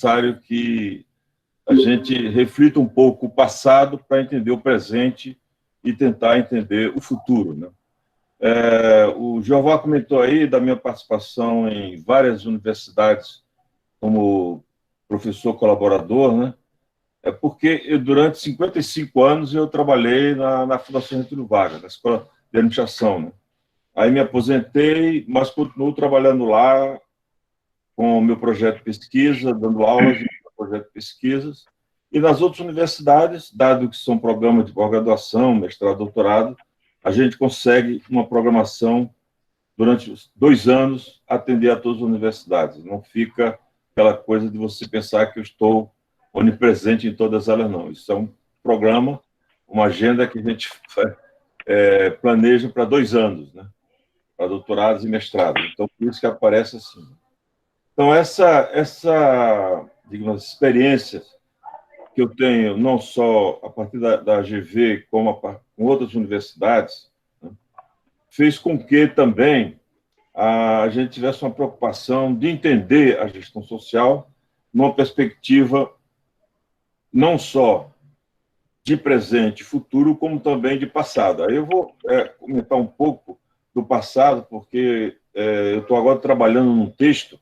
necessário que a gente reflita um pouco o passado para entender o presente e tentar entender o futuro, né? O Jeová comentou aí da minha participação em várias universidades como professor colaborador, né? É porque durante 55 anos eu trabalhei na Fundação Getúlio Vargas, na Escola de Administração, né? Aí me aposentei, mas continuo trabalhando lá com o meu projeto de pesquisa, dando aulas no projeto de pesquisas. E nas outras universidades, dado que são programas de pós-graduação, mestrado, doutorado, a gente consegue uma programação durante os 2 anos atender a todas as universidades. Não fica aquela coisa de você pensar que eu estou onipresente em todas elas, não. Isso é um programa, uma agenda que a gente planeja para 2 anos, né? Para doutorados e mestrados. Então, por isso que aparece assim. Então, digamos, experiências que eu tenho, não só a partir da AGV, como com outras universidades, né, fez com que também a gente tivesse uma preocupação de entender a gestão social numa perspectiva não só de presente e futuro, como também de passado. Aí eu vou comentar um pouco do passado, porque eu estou agora trabalhando num texto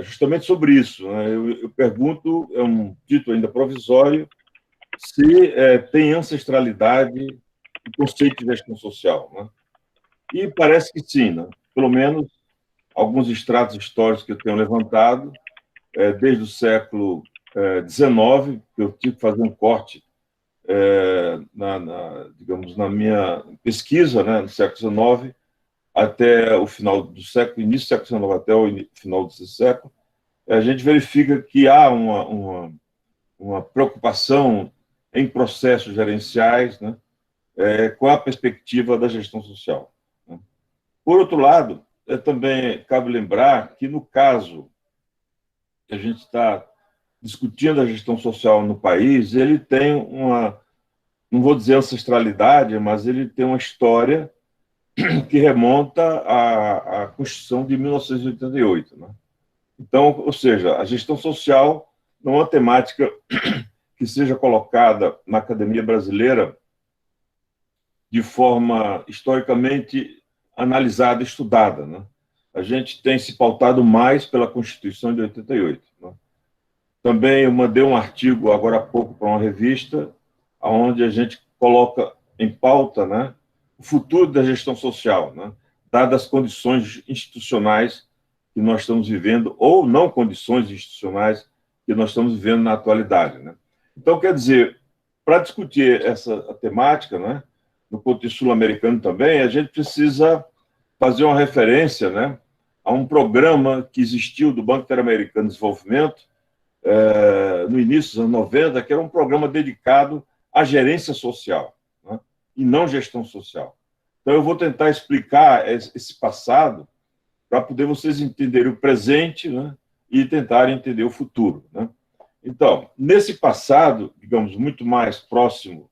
justamente sobre isso, né? Eu pergunto, é um título ainda provisório, se tem ancestralidade o conceito de gestão social, né? E parece que sim, né? Pelo menos alguns estratos históricos que eu tenho levantado, desde o século XIX, que eu tive que fazer um corte digamos, na minha pesquisa, né, no século XIX, até o final do século, início do século XIX até o final desse século, a gente verifica que há uma preocupação em processos gerenciais, né, com a perspectiva da gestão social, né. Por outro lado, também cabe lembrar que, no caso que a gente está discutindo a gestão social no país, ele tem não vou dizer ancestralidade, mas ele tem uma história que remonta à Constituição de 1988, né? Então, ou seja, a gestão social não é uma temática que seja colocada na academia brasileira de forma historicamente analisada, estudada, né? A gente tem se pautado mais pela Constituição de 88, né? Também eu mandei um artigo agora há pouco para uma revista, onde a gente coloca em pauta, né, o futuro da gestão social, né, dadas as condições institucionais que nós estamos vivendo, ou não condições institucionais que nós estamos vivendo na atualidade, né? Então, quer dizer, para discutir essa temática, né, no contexto sul-americano também, a gente precisa fazer uma referência, né, a um programa que existiu do Banco Interamericano de Desenvolvimento, no início dos anos 90, que era um programa dedicado à gerência social, né, e não gestão social. Então, eu vou tentar explicar esse passado para poder vocês entenderem o presente, né, e tentarem entender o futuro, né? Então, nesse passado, digamos, muito mais próximo,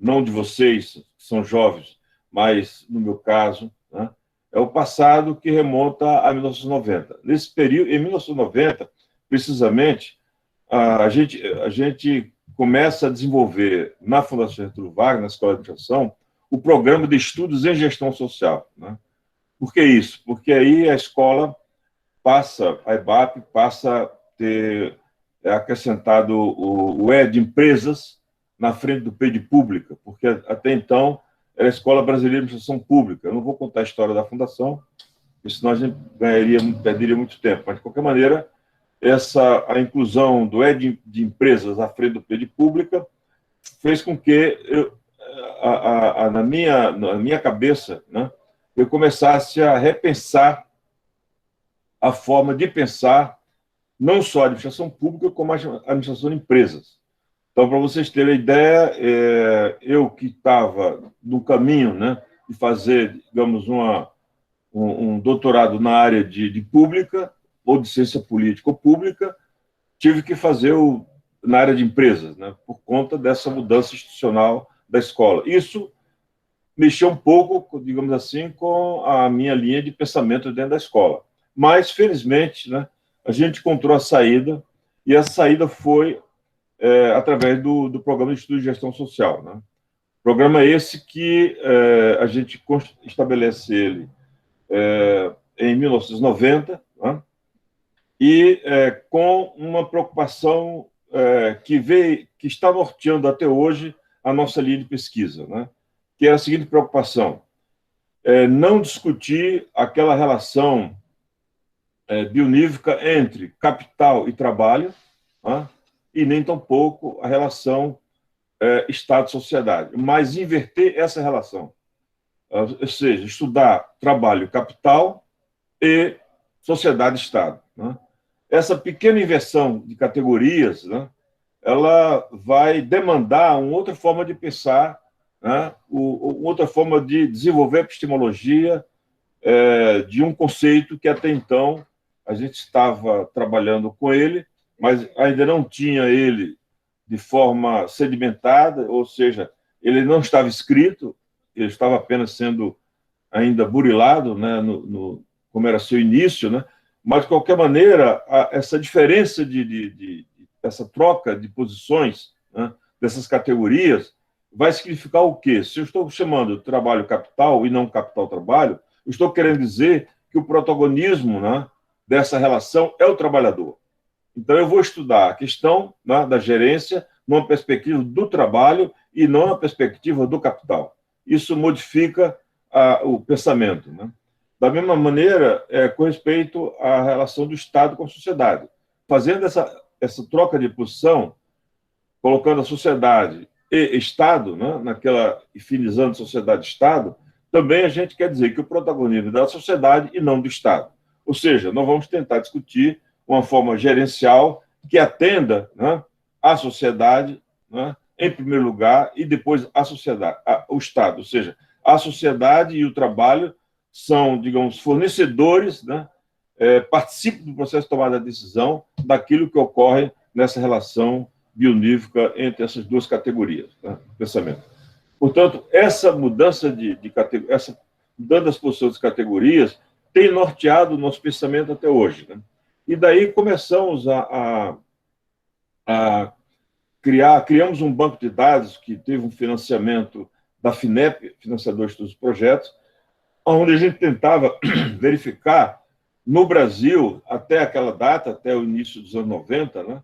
não de vocês, que são jovens, mas, no meu caso, né, é o passado que remonta a 1990. Nesse período, em 1990, precisamente, a gente começa a desenvolver na Fundação Getúlio Vargas, na Escola de Administração, o programa de estudos em gestão social, né? Por que isso? Porque aí a escola a EBAP passa a ter acrescentado o E de empresas na frente do P de pública, porque até então era a Escola Brasileira de Administração Pública. Eu não vou contar a história da fundação, porque senão a gente perderia muito tempo, mas, de qualquer maneira, a inclusão do E de empresas à frente do P de pública fez com que na minha cabeça, né, eu começasse a repensar a forma de pensar não só a administração pública, como a administração de empresas. Então, para vocês terem ideia, eu que estava no caminho, né, de fazer, digamos, um doutorado na área de pública, ou de ciência política ou pública, tive que fazer na área de empresas, né, por conta dessa mudança institucional da escola. Isso mexeu um pouco, digamos assim, com a minha linha de pensamento dentro da escola. Mas, felizmente, né, a gente encontrou a saída, e essa saída foi através do Programa de Estudo de Gestão Social, né? Programa esse que a gente estabelece ele em 1990, né? E com uma preocupação que está norteando até hoje a nossa linha de pesquisa, né? Que é a seguinte preocupação: não discutir aquela relação bionívoca entre capital e trabalho, né? E nem tampouco a relação Estado-sociedade, mas inverter essa relação, ou seja, estudar trabalho, capital e sociedade-Estado, né? Essa pequena inversão de categorias, né, ela vai demandar uma outra forma de pensar, né, outra forma de desenvolver epistemologia de um conceito que até então a gente estava trabalhando com ele, mas ainda não tinha ele de forma sedimentada, ou seja, ele não estava escrito, ele estava apenas sendo ainda burilado, né, como era seu início, né? Mas, de qualquer maneira, essa diferença essa troca de posições, né, dessas categorias, vai significar o quê? Se eu estou chamando de trabalho capital e não capital-trabalho, eu estou querendo dizer que o protagonismo, né, dessa relação é o trabalhador. Então, eu vou estudar a questão, né, da gerência numa perspectiva do trabalho e não na perspectiva do capital. Isso modifica o pensamento, né? Da mesma maneira, com respeito à relação do Estado com a sociedade. Fazendo essa troca de posição, colocando a sociedade e Estado, né, finalizando sociedade-Estado, também a gente quer dizer que o protagonismo é da sociedade e não do Estado. Ou seja, nós vamos tentar discutir uma forma gerencial que atenda, né, à sociedade, né, em primeiro lugar, e depois a sociedade, o Estado. Ou seja, a sociedade e o trabalho são, digamos, fornecedores, né, participam do processo de tomada de decisão daquilo que ocorre nessa relação bionívoca entre essas duas categorias, né, do pensamento. Portanto, essa mudança essa mudança das posições de categorias tem norteado o nosso pensamento até hoje, né? E daí começamos criamos um banco de dados que teve um financiamento da FINEP, financiador de todos os projetos, onde a gente tentava verificar no Brasil, até aquela data, até o início dos anos 90, né,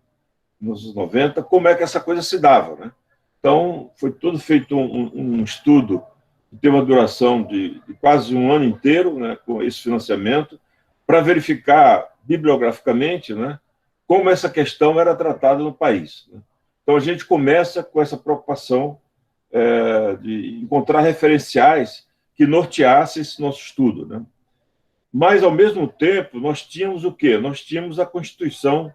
nos anos 90, como é que essa coisa se dava, né? Então, foi todo feito um estudo que teve uma duração de quase um ano inteiro, né, com esse financiamento, para verificar bibliograficamente, né, como essa questão era tratada no país, né? Então, a gente começa com essa preocupação de encontrar referenciais que norteassem esse nosso estudo, né? Mas, ao mesmo tempo, nós tínhamos o quê? Nós tínhamos a Constituição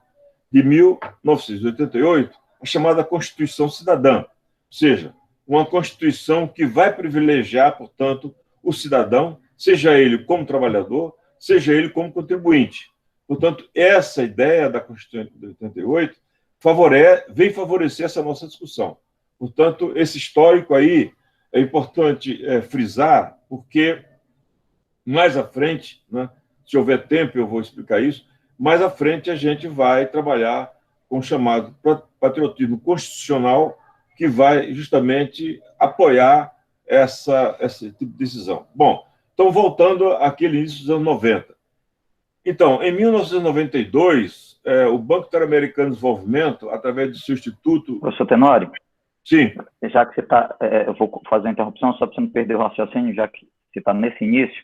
de 1988, a chamada Constituição Cidadã, ou seja, uma Constituição que vai privilegiar, portanto, o cidadão, seja ele como trabalhador, seja ele como contribuinte. Portanto, essa ideia da Constituição de 88 vem favorecer essa nossa discussão. Portanto, esse histórico aí é importante frisar, porque mais à frente, né, se houver tempo eu vou explicar isso, mais à frente a gente vai trabalhar com o chamado patriotismo constitucional, que vai justamente apoiar esse tipo de decisão. Bom, então voltando àquele início dos anos 90. Então, em 1992, o Banco Interamericano de Desenvolvimento, através do seu instituto... Professor Tenório? Sim. Já que você está... eu vou fazer a interrupção só para você não perder o raciocínio, já que você está nesse início.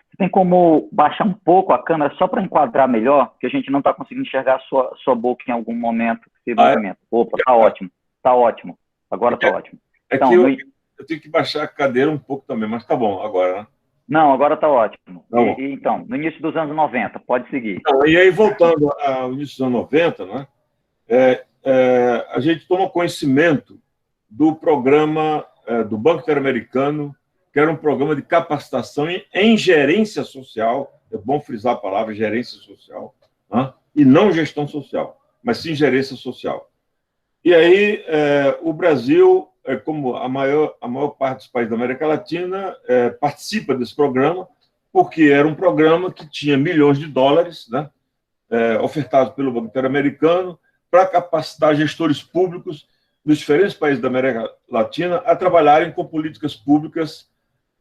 Você tem como baixar um pouco a câmera só para enquadrar melhor, porque a gente não está conseguindo enxergar a sua boca em algum momento. Movimento. Opa, está ótimo. Está ótimo. Agora está ótimo. Então, eu tenho que baixar a cadeira um pouco também, mas tá bom agora, né? Não, agora está ótimo. Então, no início dos anos 90, pode seguir. Então, e aí, voltando ao início dos anos 90, né, a gente toma conhecimento do programa do Banco Interamericano, que era um programa de capacitação em gerência social, é bom frisar a palavra gerência social, né, e não gestão social, mas sim gerência social. E aí, o Brasil, como a maior parte dos países da América Latina, participa desse programa, porque era um programa que tinha milhões de dólares, né, ofertados pelo Banco Interamericano para capacitar gestores públicos dos diferentes países da América Latina a trabalharem com políticas públicas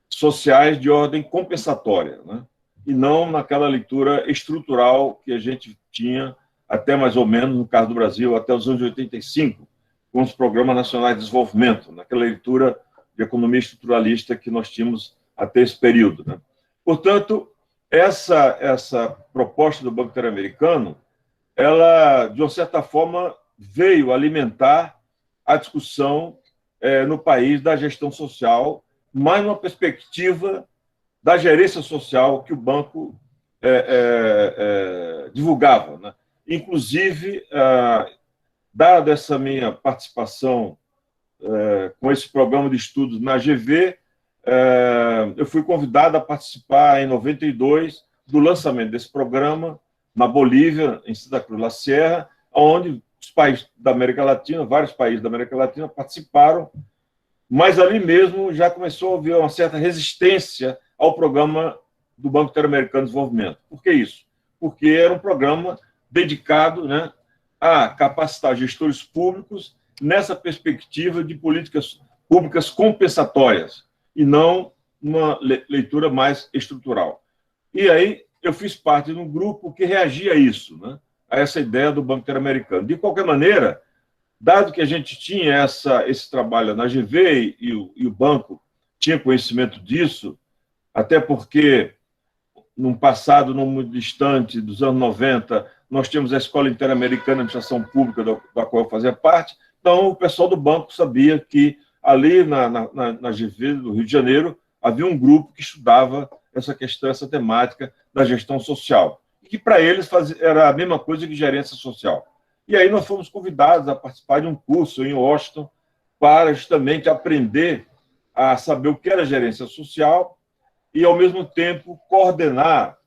sociais de ordem compensatória, né? E não naquela leitura estrutural que a gente tinha até mais ou menos, no caso do Brasil, até os anos 85, com os Programas Nacionais de Desenvolvimento, naquela leitura de economia estruturalista que nós tínhamos até esse período, né? Portanto, essa proposta do Banco Interamericano, ela, de uma certa forma, veio alimentar a discussão no país da gestão social, mais numa perspectiva da gerência social que o banco divulgava, né? Inclusive, dada essa minha participação com esse programa de estudos na GV, eu fui convidado a participar em 92 do lançamento desse programa na Bolívia, em Santa Cruz la Sierra, onde os países da América Latina, vários países da América Latina participaram, mas ali mesmo já começou a haver uma certa resistência ao programa do Banco Interamericano de Desenvolvimento. Por que isso? Porque era um programa dedicado, né, a capacitar gestores públicos nessa perspectiva de políticas públicas compensatórias e não uma leitura mais estrutural. E aí eu fiz parte de um grupo que reagia a isso, né, a essa ideia do Banco Interamericano. De qualquer maneira, dado que a gente tinha esse trabalho na GV e o banco tinha conhecimento disso, até porque, num passado não muito distante, dos anos 90, nós tínhamos a Escola Interamericana de Administração Pública, da qual eu fazia parte, então o pessoal do banco sabia que ali na GV do Rio de Janeiro havia um grupo que estudava essa questão, essa temática da gestão social, e que para eles era a mesma coisa que gerência social. E aí nós fomos convidados a participar de um curso em Washington para justamente aprender a saber o que era gerência social e, ao mesmo tempo, coordenar,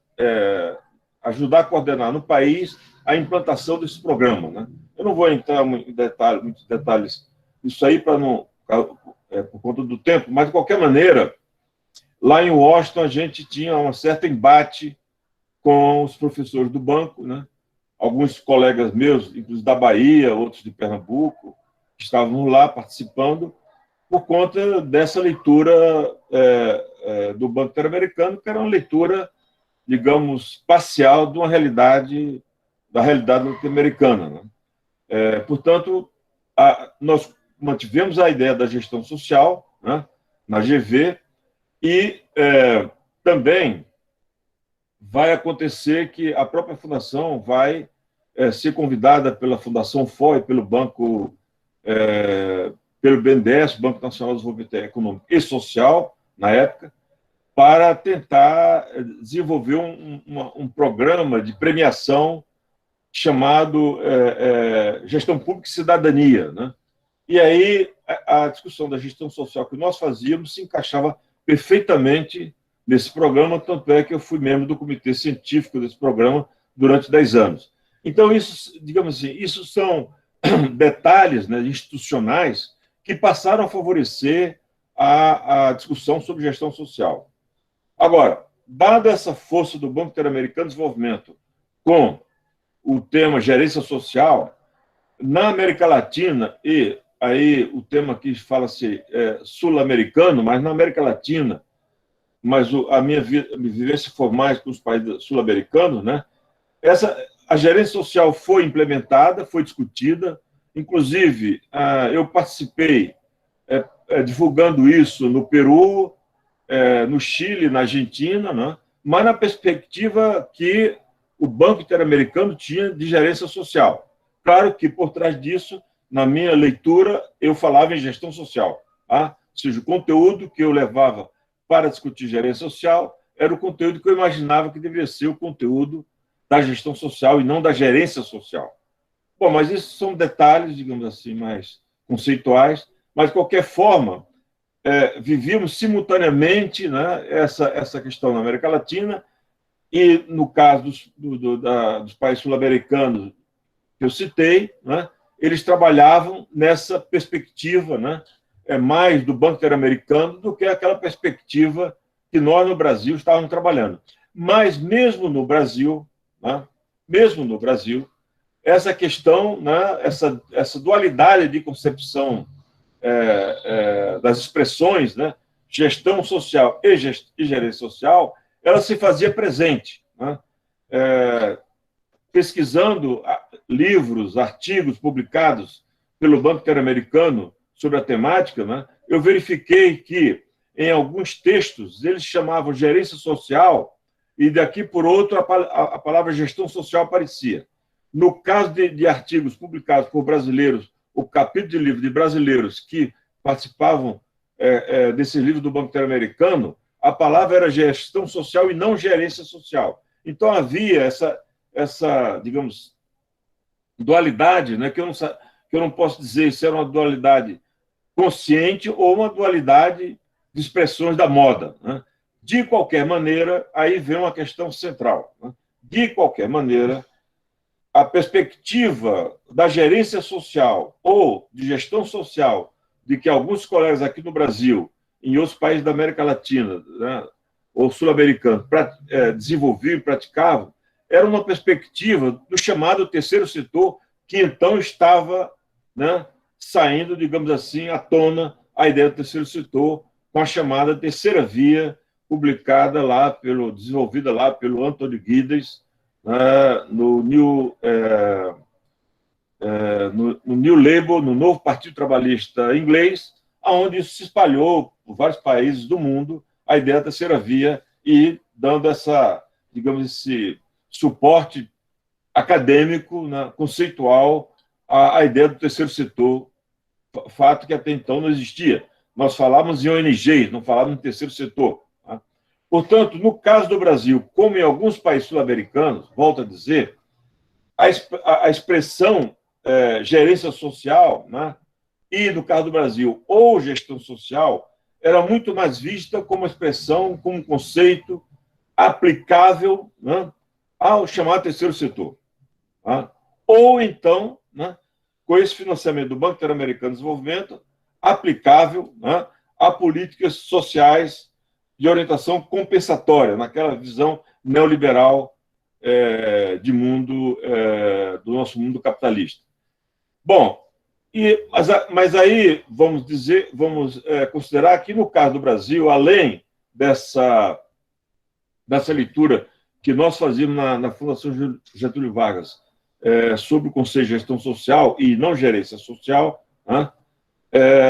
ajudar a coordenar no país a implantação desse programa, né? Eu não vou entrar em muitos detalhes isso aí por conta do tempo, mas, de qualquer maneira, lá em Washington a gente tinha um certo embate com os professores do banco, né? Alguns colegas meus, inclusive da Bahia, outros de Pernambuco, estavam lá participando por conta dessa leitura do Banco Interamericano, que era uma leitura, digamos, parcial de uma realidade, da realidade norte-americana, né? Portanto, nós mantivemos a ideia da gestão social, né, na GV, e também vai acontecer que a própria fundação vai ser convidada pela Fundação FOI, pelo Banco, pelo BNDES, Banco Nacional de Desenvolvimento Econômico e Social, na época, para tentar desenvolver um programa de premiação chamado Gestão Pública e Cidadania, né? E aí a discussão da gestão social que nós fazíamos se encaixava perfeitamente nesse programa, tanto é que eu fui membro do comitê científico desse programa durante 10 anos. Então, isso, digamos assim, isso são detalhes, né, institucionais que passaram a favorecer a discussão sobre gestão social. Agora, dada essa força do Banco Interamericano de Desenvolvimento com o tema gerência social, na América Latina, e aí o tema aqui fala-se sul-americano, mas na América Latina, mas a minha vivência foi mais com os países sul-americanos, né? A gerência social foi implementada, foi discutida, inclusive eu participei divulgando isso no Peru, no Chile, na Argentina, né? Mas na perspectiva que o Banco Interamericano tinha de gerência social. Claro que por trás disso, na minha leitura, eu falava em gestão social, tá? Ou seja, o conteúdo que eu levava para discutir gerência social era o conteúdo que eu imaginava que deveria ser o conteúdo da gestão social e não da gerência social. Bom, mas isso são detalhes, digamos assim, mais conceituais, mas, de qualquer forma, vivíamos simultaneamente, né, essa questão na América Latina e, no caso dos países sul-americanos que eu citei, né, eles trabalhavam nessa perspectiva, né, mais do Banco Interamericano do que aquela perspectiva que nós, no Brasil, estávamos trabalhando. Mas, mesmo no Brasil, né, mesmo no Brasil, essa questão, né, essa dualidade de concepção das expressões, né, gestão social e gerência social, ela se fazia presente, né? Pesquisando livros, artigos publicados pelo Banco Interamericano sobre a temática, né, eu verifiquei que, em alguns textos, eles chamavam gerência social e, daqui por outro, a palavra gestão social aparecia. No caso de artigos publicados por brasileiros, o capítulo de livro de brasileiros que participavam desse livro do Banco Interamericano, a palavra era gestão social e não gerência social. Então, havia essa digamos, dualidade, né, que eu não posso dizer se era uma dualidade consciente ou uma dualidade de expressões da moda, né? De qualquer maneira, aí vem uma questão central, né? De qualquer maneira, a perspectiva da gerência social ou de gestão social de que alguns colegas aqui no Brasil, em outros países da América Latina, né, ou sul-americanos, desenvolviam e praticavam, era uma perspectiva do chamado terceiro setor, que então estava, né, saindo, digamos assim, à tona a ideia do terceiro setor, com a chamada terceira via, publicada lá desenvolvida lá pelo Anthony Giddens, no New Labour, no Novo Partido Trabalhista Inglês, onde isso se espalhou por vários países do mundo, a ideia da terceira via, e dando digamos, esse suporte acadêmico, né, conceitual, à ideia do terceiro setor, fato que até então não existia. Nós falávamos em ONGs, não falávamos em terceiro setor. Tá? Portanto, no caso do Brasil, como em alguns países sul-americanos, volto a dizer, a expressão gerência social, né, e, no caso do Brasil, ou gestão social, era muito mais vista como expressão, como conceito aplicável, né, ao chamado terceiro setor. Tá? Ou, então, né, com esse financiamento do Banco Interamericano de Desenvolvimento, aplicável, né, a políticas sociais de orientação compensatória, naquela visão neoliberal de mundo, do nosso mundo capitalista. Bom, mas aí vamos considerar que, no caso do Brasil, além dessa leitura que nós fazíamos na Fundação Getúlio Vargas sobre o Conceito de Gestão Social e não gerência social, né,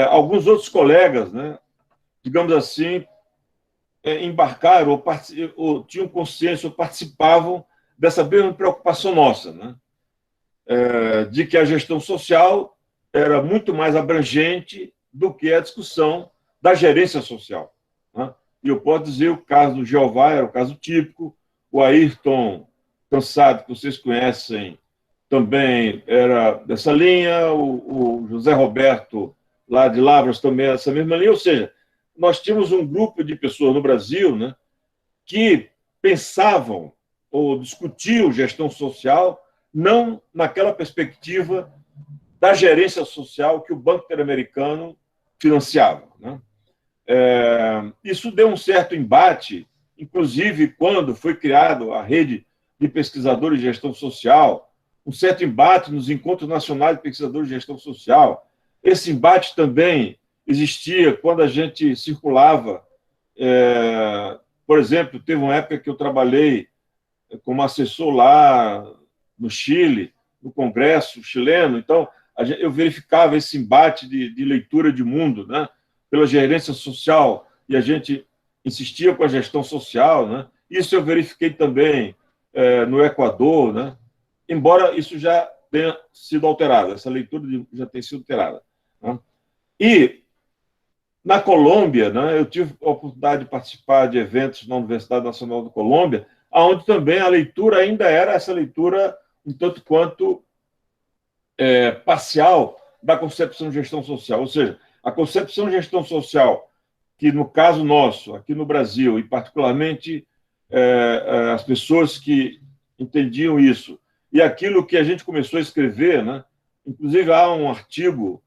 alguns outros colegas, né, digamos assim, embarcaram ou tinham consciência ou participavam dessa mesma preocupação nossa, né, de que a gestão social era muito mais abrangente do que a discussão da gerência social. Né? E eu posso dizer, o caso do Jeová era o caso típico, o Ayrton Cansado, que vocês conhecem, também era dessa linha, o José Roberto, lá de Lavras, também era dessa mesma linha, ou seja, nós tínhamos um grupo de pessoas no Brasil, né, que pensavam ou discutiam gestão social não naquela perspectiva da gerência social que o Banco Interamericano financiava. Né? Isso deu um certo embate, inclusive quando foi criada a rede de pesquisadores de gestão social, um certo embate nos encontros nacionais de pesquisadores de gestão social. Esse embate também existia quando a gente circulava. Por exemplo, teve uma época que eu trabalhei como assessor lá no Chile, no Congresso chileno, então eu verificava esse embate de leitura de mundo, né, pela gerência social, e a gente insistia com a gestão social, né? Isso eu verifiquei também no Equador, né? Embora isso já tenha sido alterado, essa leitura já tenha sido alterada. Né? E na Colômbia, né, eu tive a oportunidade de participar de eventos na Universidade Nacional da Colômbia, onde também a leitura ainda era essa leitura um tanto quanto parcial da concepção de gestão social. Ou seja, a concepção de gestão social, que no caso nosso, aqui no Brasil, e particularmente as pessoas que entendiam isso, e aquilo que a gente começou a escrever, né? Inclusive há um artigo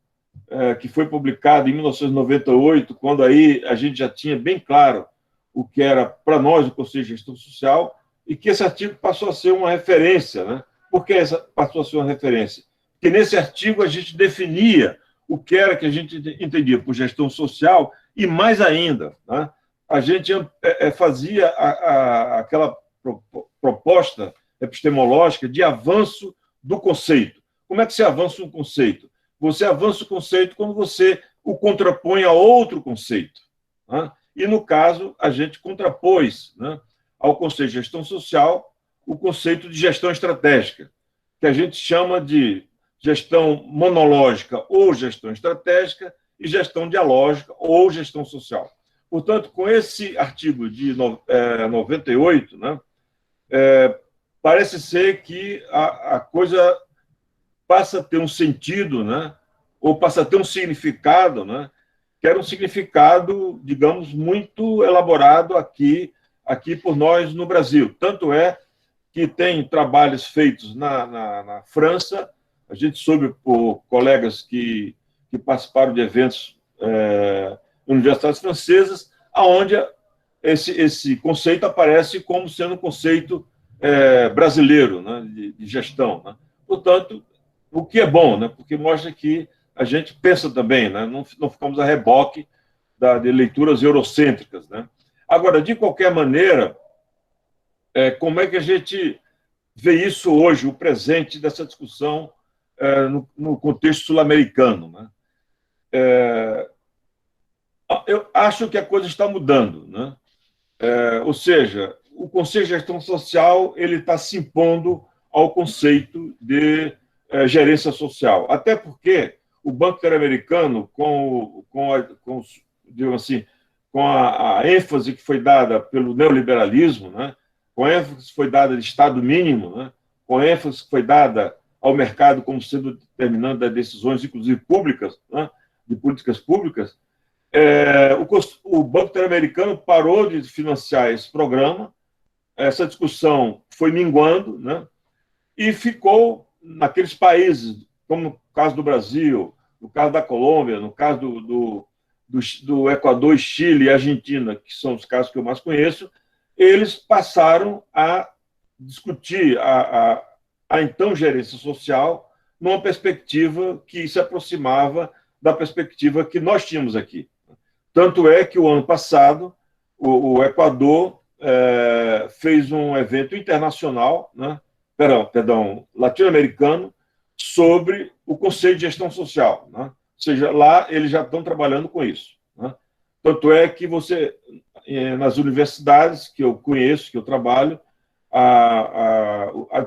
que foi publicado em 1998, quando aí a gente já tinha bem claro o que era para nós o Conselho de Gestão Social, e que esse artigo passou a ser uma referência, né, Por que essa passou a ser uma referência? Porque nesse artigo a gente definia o que era que a gente entendia por gestão social e, mais ainda, né, a gente fazia aquela proposta epistemológica de avanço do conceito. Como é que se avança um conceito? Você avança o conceito quando você o contrapõe a outro conceito. Né? E, no caso, a gente contrapôs, né, ao conceito de gestão social o conceito de gestão estratégica, que a gente chama de gestão monológica ou gestão estratégica e gestão dialógica ou gestão social. Portanto, com esse artigo de 98, né, parece ser que a coisa passa a ter um sentido, né, ou passa a ter um significado, né, que era um significado, digamos, muito elaborado aqui por nós no Brasil. Tanto é que tem trabalhos feitos na França, a gente soube por colegas que participaram de eventos universidades francesas, onde esse conceito aparece como sendo um conceito brasileiro, né, de gestão. Né? Portanto, o que é bom, né, porque mostra que a gente pensa também, né, não ficamos a reboque de leituras eurocêntricas. Né? Agora, de qualquer maneira, como é que a gente vê isso hoje, o presente dessa discussão no contexto sul-americano? Né? Eu acho que a coisa está mudando, né? Ou seja, o conceito de gestão social ele está se impondo ao conceito de gerência social, até porque o Banco Interamericano, digamos assim, com a ênfase que foi dada pelo neoliberalismo, né? Com a ênfase que foi dada de Estado mínimo, né? Com a ênfase que foi dada ao mercado como sendo determinante das decisões, inclusive públicas, né? De políticas públicas, o Banco Interamericano parou de financiar esse programa, essa discussão foi minguando, né? E ficou naqueles países, como no caso do Brasil, no caso da Colômbia, no caso do Equador, Chile e Argentina, que são os casos que eu mais conheço, eles passaram a discutir a então gerência social numa perspectiva que se aproximava da perspectiva que nós tínhamos aqui. Tanto é que o ano passado o Equador fez um evento internacional, né, latino-americano, sobre o conceito de gestão social. Né? Ou seja, lá eles já estão trabalhando com isso. Né? Tanto é que você, nas universidades que eu conheço, que eu trabalho, a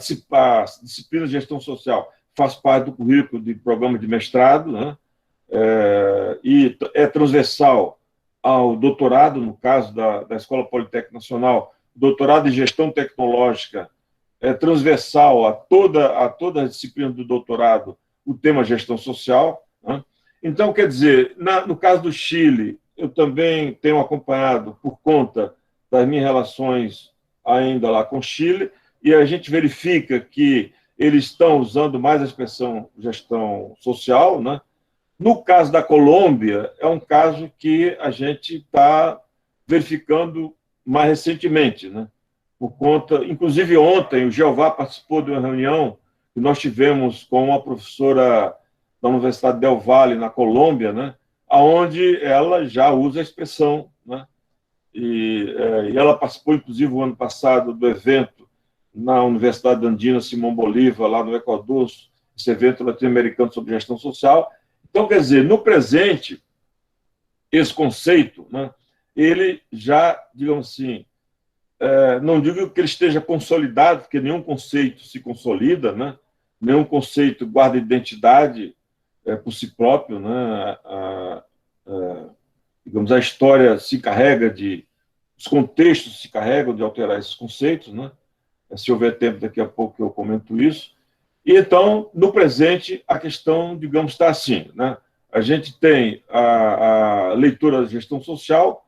disciplina de gestão social faz parte do currículo de programa de mestrado, né? E é transversal ao doutorado, no caso da Escola Politécnica Nacional, doutorado em gestão tecnológica é transversal a toda a disciplina do doutorado, o tema gestão social. Né? Então, quer dizer, no caso do Chile, eu também tenho acompanhado por conta das minhas relações ainda lá com o Chile, e a gente verifica que eles estão usando mais a expressão gestão social, né? No caso da Colômbia, é um caso que a gente está verificando mais recentemente, né? Por conta, inclusive ontem, o Jeová participou de uma reunião que nós tivemos com uma professora da Universidade del Valle, na Colômbia, né? Onde ela já usa a expressão, né? E ela participou, inclusive, o ano passado, do evento na Universidade Andina Simão Bolívar, lá no Equador, esse evento latino-americano sobre gestão social. Então, quer dizer, no presente, esse conceito, né, ele já, digamos assim, não digo que ele esteja consolidado, porque nenhum conceito se consolida, né, nenhum conceito guarda identidade por si próprio, né, digamos, a história se carrega os contextos se carregam de alterar esses conceitos, né, se houver tempo, daqui a pouco eu comento isso. E, então, no presente, a questão, digamos, está assim. Né? A gente tem a leitura da gestão social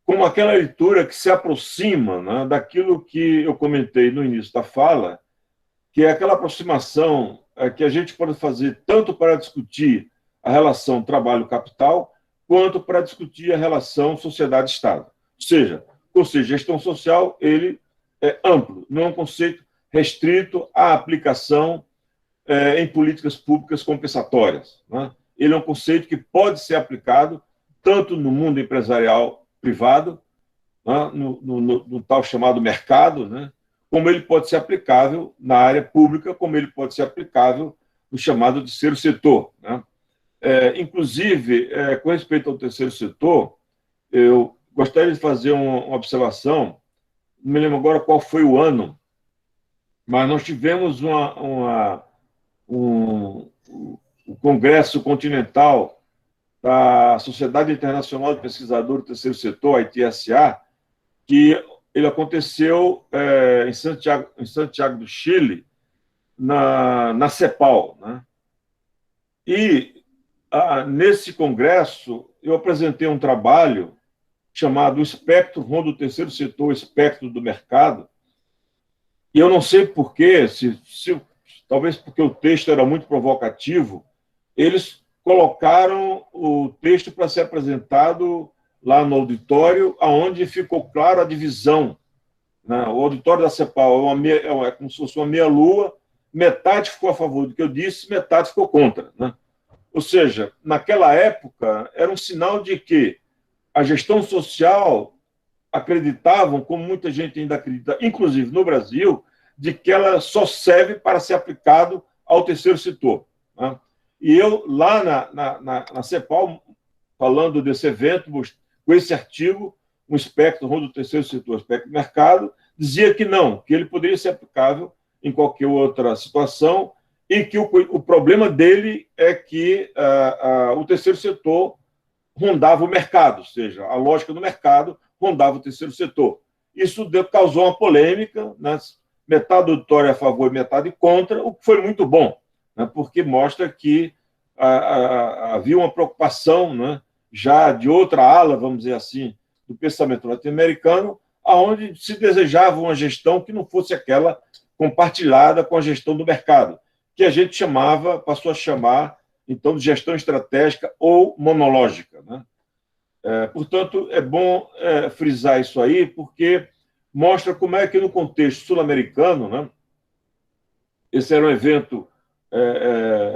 como aquela leitura que se aproxima, né, daquilo que eu comentei no início da fala, que é aquela aproximação que a gente pode fazer tanto para discutir a relação trabalho-capital, quanto para discutir a relação sociedade-Estado. Ou seja, o conceito de gestão social ele é amplo, não é um conceito restrito à aplicação em políticas públicas compensatórias, né? Ele é um conceito que pode ser aplicado tanto no mundo empresarial privado, né, no tal chamado mercado, né, como ele pode ser aplicável na área pública, como ele pode ser aplicável no chamado terceiro setor, né? Inclusive, com respeito ao terceiro setor, eu gostaria de fazer uma observação, não me lembro agora qual foi o ano, mas nós tivemos um Congresso Continental da Sociedade Internacional de Pesquisadores do Terceiro Setor, a ITSA, que ele aconteceu em Santiago do Chile, na CEPAL, né? E nesse congresso eu apresentei um trabalho chamado Espectro Rumo do Terceiro Setor, Espectro do Mercado, e eu não sei porquê, talvez porque o texto era muito provocativo, eles colocaram o texto para ser apresentado lá no auditório, onde ficou clara a divisão, né? O auditório da CEPAL é como se fosse uma meia-lua, metade ficou a favor do que eu disse, metade ficou contra, né? Ou seja, naquela época, era um sinal de que a gestão social acreditavam, como muita gente ainda acredita, inclusive no Brasil, de que ela só serve para ser aplicado ao terceiro setor, né? E eu, lá na CEPAL, falando desse evento, com esse artigo, um espectro do terceiro setor, espectro do mercado, dizia que não, que ele poderia ser aplicável em qualquer outra situação e que o problema dele é que o terceiro setor rondava o mercado, ou seja, a lógica do mercado rondava o terceiro setor. Isso causou uma polêmica, né? Metade do auditório a favor e metade contra, o que foi muito bom, né? Porque mostra que havia uma preocupação, né, já de outra ala, vamos dizer assim, do pensamento norte-americano, aonde se desejava uma gestão que não fosse aquela compartilhada com a gestão do mercado, que a gente passou a chamar, então, de gestão estratégica ou monológica, né? Portanto, é bom frisar isso aí, porque mostra como é que, no contexto sul-americano, né, esse era um evento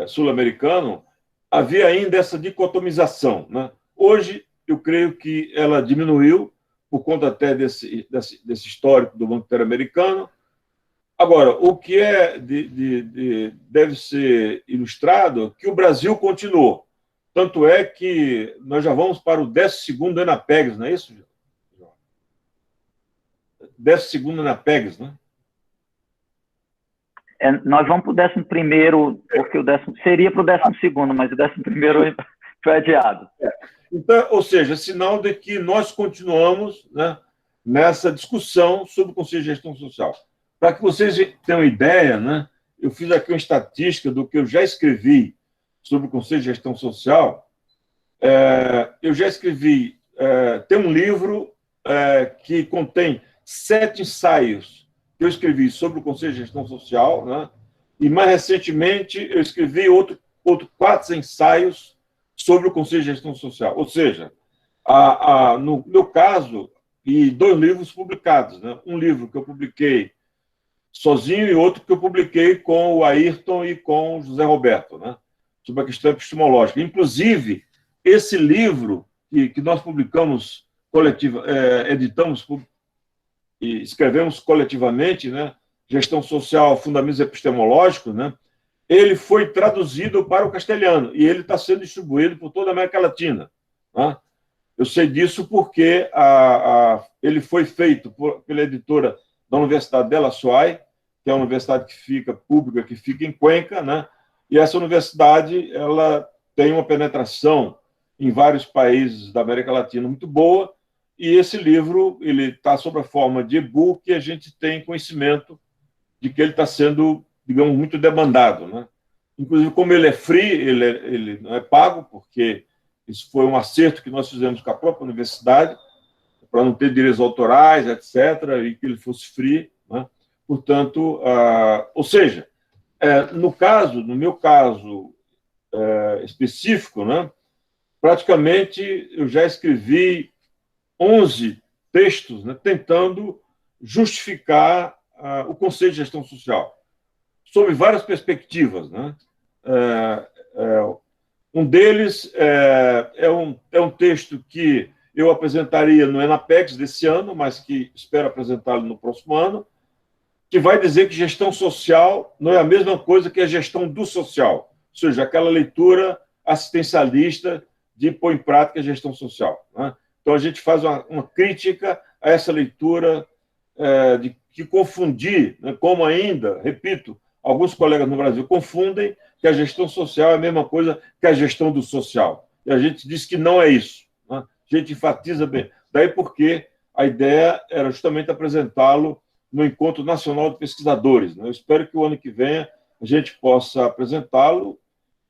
sul-americano, havia ainda essa dicotomização, né? Hoje, eu creio que ela diminuiu, por conta até desse histórico do Banco Interamericano. Agora, o que deve ser ilustrado é que o Brasil continuou. Tanto é que nós já vamos para o 12º ENAPEGS, não é isso, João? 12º ENAPEGS, né? Nós vamos para o 11º, porque seria para o 12º, mas o 11º foi adiado. Então, ou seja, sinal de que nós continuamos, né, nessa discussão sobre o Conselho de Gestão Social. Para que vocês tenham ideia, né, eu fiz aqui uma estatística do que eu já escrevi sobre o Conselho de Gestão Social. Eu já escrevi, tem um livro que contém 7 ensaios que eu escrevi sobre o Conselho de Gestão Social, né, e mais recentemente eu escrevi outro 4 ensaios sobre o Conselho de Gestão Social. Ou seja, no meu caso, e 2 livros publicados, né, um livro que eu publiquei sozinho e outro que eu publiquei com o Ayrton e com o José Roberto, né, sobre a questão epistemológica. Inclusive, esse livro que nós publicamos, editamos e escrevemos coletivamente, né, Gestão Social, Fundamentos Epistemológicos, né, ele foi traduzido para o castelhano e ele está sendo distribuído por toda a América Latina, né? Eu sei disso porque ele foi feito pela editora da Universidade de La Suai, que é uma universidade pública que fica em Cuenca, né? E essa universidade ela tem uma penetração em vários países da América Latina muito boa, e esse livro ele está sob a forma de e-book e a gente tem conhecimento de que ele está sendo, digamos, muito demandado, né? Inclusive, como ele é free, ele não é pago, porque isso foi um acerto que nós fizemos com a própria universidade, para não ter direitos autorais, etc., e que ele fosse free, né? Portanto, ou seja, no meu caso específico, né, praticamente eu já escrevi 11 textos, né, tentando justificar o conceito de gestão social, sob várias perspectivas, né? Um deles é um texto que eu apresentaria no Enapex desse ano, mas que espero apresentá-lo no próximo ano, que vai dizer que gestão social não é a mesma coisa que a gestão do social, ou seja, aquela leitura assistencialista de pôr em prática a gestão social, né? Então, a gente faz uma crítica a essa leitura de que confundir, né, como ainda, repito, alguns colegas no Brasil confundem que a gestão social é a mesma coisa que a gestão do social. E a gente diz que não é isso, né? A gente enfatiza bem. Daí porque a ideia era justamente apresentá-lo no Encontro Nacional de Pesquisadores, né? Eu espero que o ano que vem a gente possa apresentá-lo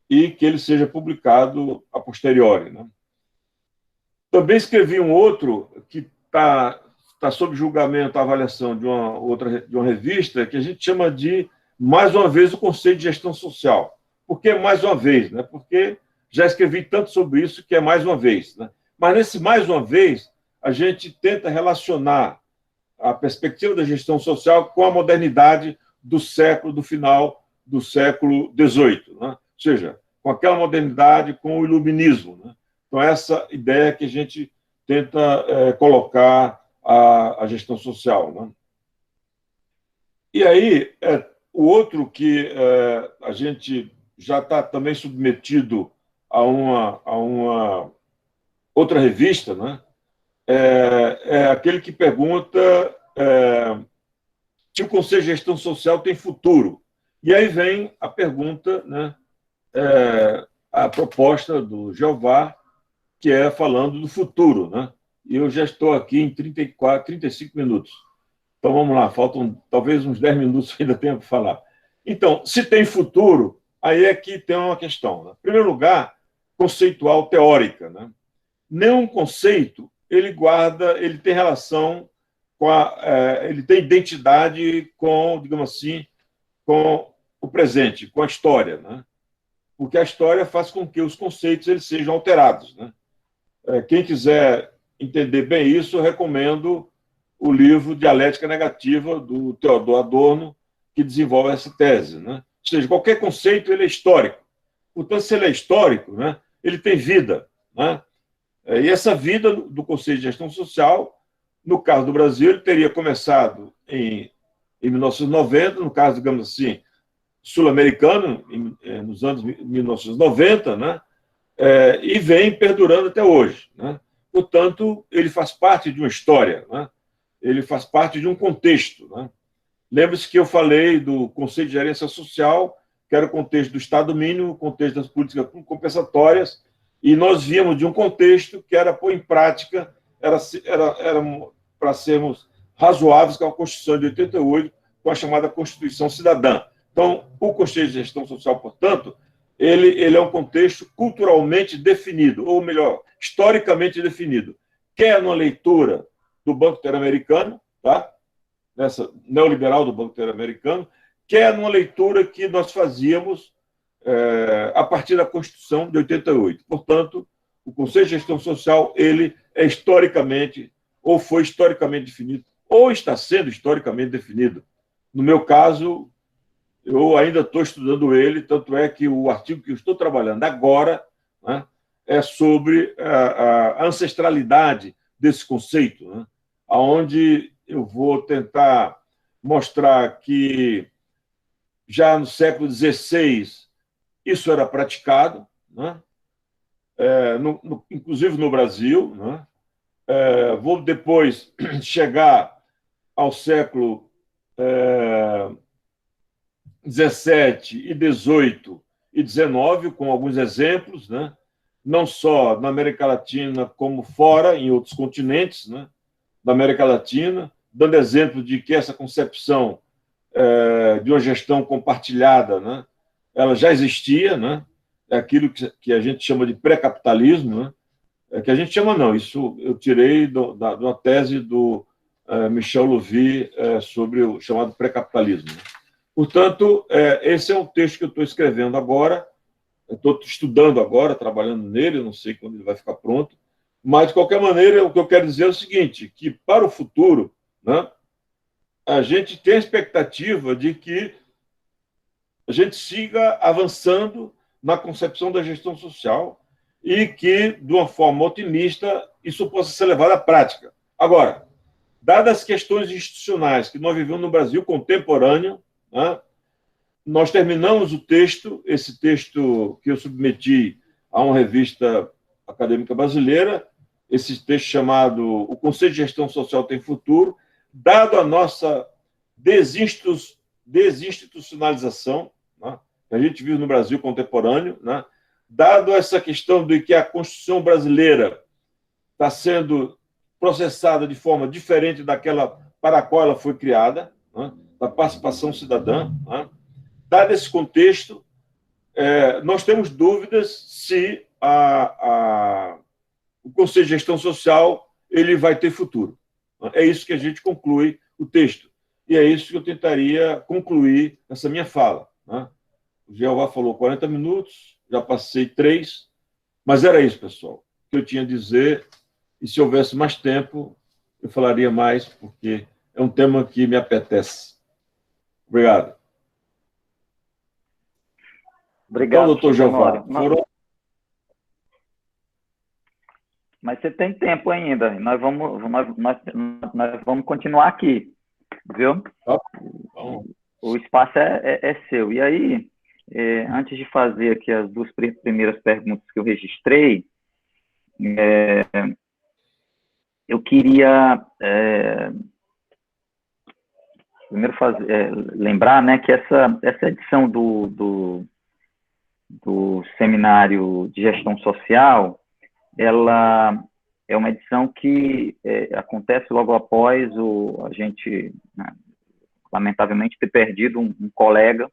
e que ele seja publicado a posteriori, né? Também escrevi um outro que está sob julgamento, a avaliação de uma revista, que a gente chama de, mais uma vez, o conceito de gestão social. Por que mais uma vez? Né? Porque já escrevi tanto sobre isso que é mais uma vez, né? Mas nesse mais uma vez, a gente tenta relacionar a perspectiva da gestão social com a modernidade do final do século XVIII, né? Ou seja, com aquela modernidade, com o iluminismo, né? Então, essa ideia que a gente tenta colocar a gestão social, né? E aí, o outro que a gente já está também submetido a uma outra revista, né? É aquele que pergunta se o Conselho de Gestão Social tem futuro. E aí vem a pergunta, né? A proposta do Jeová, que é falando do futuro, né? E eu já estou aqui em 35 minutos. Então, vamos lá, faltam talvez uns 10 minutos ainda tenho para falar. Então, se tem futuro, aí é que tem uma questão, né? Em primeiro lugar, conceitual teórica, né? Nenhum conceito, ele tem relação com ele tem identidade com, digamos assim, com o presente, com a história, né? Porque a história faz com que os conceitos eles sejam alterados, né? Quem quiser entender bem isso, eu recomendo o livro Dialética Negativa, do Theodor Adorno, que desenvolve essa tese, né? Ou seja, qualquer conceito ele é histórico. Portanto, se ele é histórico, né, ele tem vida, né? E essa vida do conceito de gestão social, no caso do Brasil, ele teria começado em 1990, no caso, digamos assim, sul-americano, nos anos 1990, né? E vem perdurando até hoje, né? Portanto, ele faz parte de uma história, né? Ele faz parte de um contexto, né? Lembre-se que eu falei do conceito de gerência social, que era o contexto do Estado mínimo, o contexto das políticas compensatórias, e nós víamos de um contexto que era pôr em prática, era para sermos razoáveis com a Constituição de 88, com a chamada Constituição Cidadã. Então, o Conselho de Gestão Social, portanto, ele é um contexto culturalmente definido, ou melhor, historicamente definido, quer numa leitura do Banco Interamericano, tá? Nessa neoliberal do Banco Interamericano, quer numa leitura que nós fazíamos a partir da Constituição de 88. Portanto, o Conselho de Gestão Social ele é historicamente, ou foi historicamente definido, ou está sendo historicamente definido. No meu caso, eu ainda estou estudando ele, tanto é que o artigo que eu estou trabalhando agora, né, é sobre a ancestralidade desse conceito, né, onde eu vou tentar mostrar que já no século XVI isso era praticado, né, inclusive no Brasil, né. Vou depois chegar ao século XVII e XVIII e XIX, com alguns exemplos, né? Não só na América Latina, como fora, em outros continentes, né, da América Latina, dando exemplo de que essa concepção de uma gestão compartilhada, né, ela já existia, né? É aquilo que a gente chama de pré-capitalismo, né? Que a gente chama, não, isso eu tirei de uma tese do Michel Louvi sobre o chamado pré-capitalismo, né? Portanto, esse é um texto que eu estou escrevendo agora, estou estudando agora, trabalhando nele, eu não sei quando ele vai ficar pronto, mas, de qualquer maneira, o que eu quero dizer é o seguinte, que para o futuro, né, a gente tem a expectativa de que a gente siga avançando na concepção da gestão social e que, de uma forma otimista, isso possa ser levado à prática. Agora, dadas as questões institucionais que nós vivemos no Brasil contemporâneo, né, nós terminamos o texto, esse texto que eu submeti a uma revista acadêmica brasileira, esse texto chamado O Conselho de Gestão Social Tem Futuro, dado a nossa desinstitucionalização, né, que a gente vive no Brasil contemporâneo, né, dado essa questão de que a Constituição brasileira está sendo processada de forma diferente daquela para a qual ela foi criada, né, da participação cidadã, né, dado esse contexto, nós temos dúvidas se o Conselho de Gestão Social ele vai ter futuro. É isso que a gente conclui o texto. E é isso que eu tentaria concluir essa minha fala. Né? O Jeová falou 40 minutos, já passei 3, mas era isso, pessoal, que eu tinha a dizer. E se houvesse mais tempo, eu falaria mais, porque é um tema que me apetece. Obrigado. Obrigado, então, doutor Jeová. Mas você tem tempo ainda. Nós vamos continuar aqui, viu? Tá. O espaço é seu. E aí, antes de fazer aqui as 2 primeiras perguntas que eu registrei, eu queria primeiro lembrar, né, que essa edição do Seminário de Gestão Social, ela é uma edição que acontece logo após a gente, né, lamentavelmente, ter perdido um colega,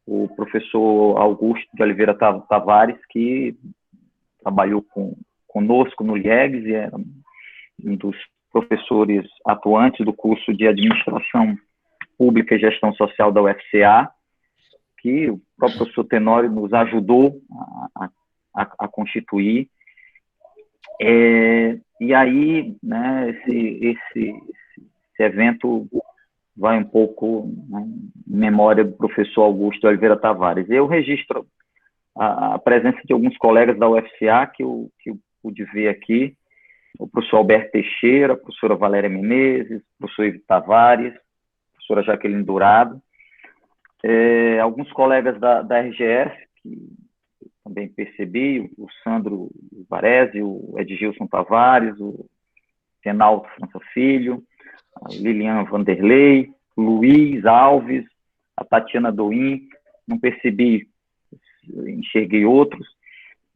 o professor Augusto de Oliveira Tavares, que trabalhou conosco no IEGS e era um dos professores atuantes do curso de Administração Pública e Gestão Social da UFCA, que o próprio professor Tenório nos ajudou a constituir. E aí, né, esse evento vai um pouco, né, em memória do professor Augusto de Oliveira Tavares. Eu registro a presença de alguns colegas da UFCA que eu pude ver aqui, o professor Alberto Teixeira, a professora Valéria Menezes, o professor Ivo Tavares, a professora Jaqueline Dourado, alguns colegas da RGS, que também percebi, o Sandro Varese, o Edgilson Tavares, o Renaldo França Filho, a Lilian Vanderlei, Luiz Alves, a Tatiana Doim, não percebi, enxerguei outros.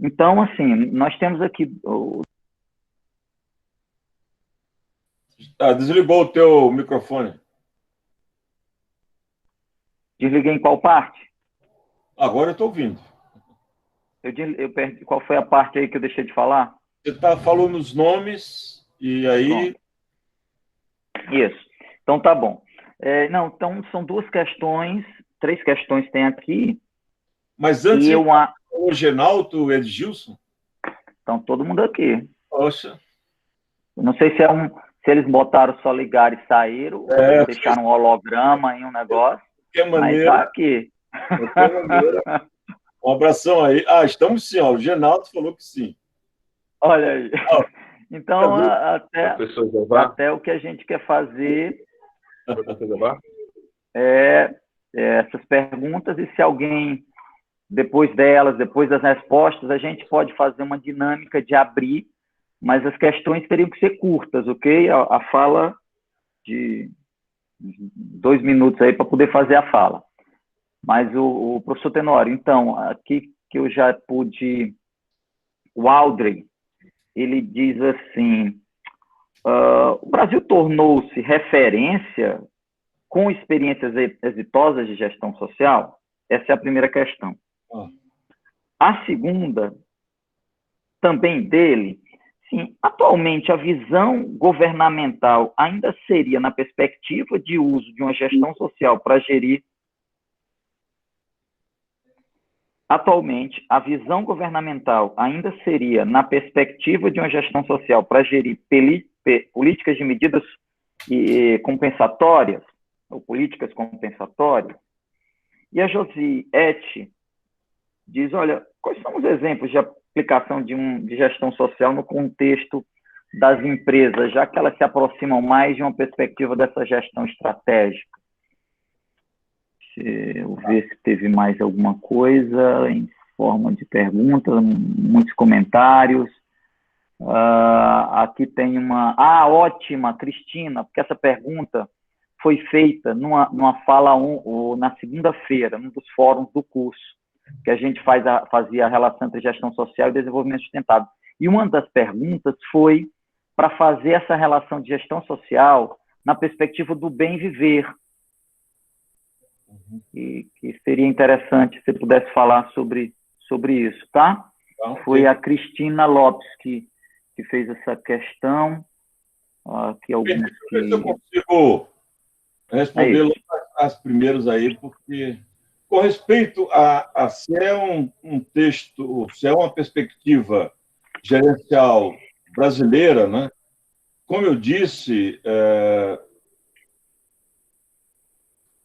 Então, assim, nós temos aqui... Desligou o teu microfone. Desliguei em qual parte? Agora eu estou ouvindo. Eu perdi, qual foi a parte aí que eu deixei de falar? Você falou nos nomes, e aí... Pronto. Isso. Então, tá bom. Não, então, são 2 questões, 3 questões tem aqui. Mas antes, o Genalto, o Edgilson? Estão todo mundo aqui. Poxa. Eu não sei se eles botaram só ligar e saíram, ou deixaram um holograma em um negócio, mas tá aqui. De qualquer maneira, um abração aí. Estamos sim, o Genaldo falou que sim. Olha aí. Então, até o que a gente quer fazer essas perguntas, e se alguém, depois das respostas, a gente pode fazer uma dinâmica de abrir, mas as questões teriam que ser curtas, ok? A fala de 2 minutos aí para poder fazer a fala. Mas o professor Tenório, então, aqui que eu já pude... O Aldrey, ele diz assim, o Brasil tornou-se referência com experiências exitosas de gestão social? Essa é a primeira questão. A segunda, também dele, sim, atualmente a visão governamental ainda seria na perspectiva de uso de uma gestão social para gerir. Atualmente, a visão governamental ainda seria na perspectiva de uma gestão social para gerir políticas de medidas compensatórias? ou políticas compensatórias. E a Josiette diz, olha, quais são os exemplos de aplicação de gestão social no contexto das empresas, já que elas se aproximam mais de uma perspectiva dessa gestão estratégica? Deixa eu ver se teve mais alguma coisa em forma de pergunta, muitos comentários. Aqui tem uma... ótima, Cristina, porque essa pergunta foi feita numa fala na segunda-feira, num dos fóruns do curso, que a gente fazia a relação entre gestão social e desenvolvimento sustentável. E uma das perguntas foi para fazer essa relação de gestão social na perspectiva do bem viver. E que seria interessante se você pudesse falar sobre isso, tá? Foi a Cristina Lopes que fez essa questão. Aqui alguns que... Eu consigo responder as primeiras aí, porque com respeito a se é um texto, se é uma perspectiva gerencial brasileira, né? Como eu disse,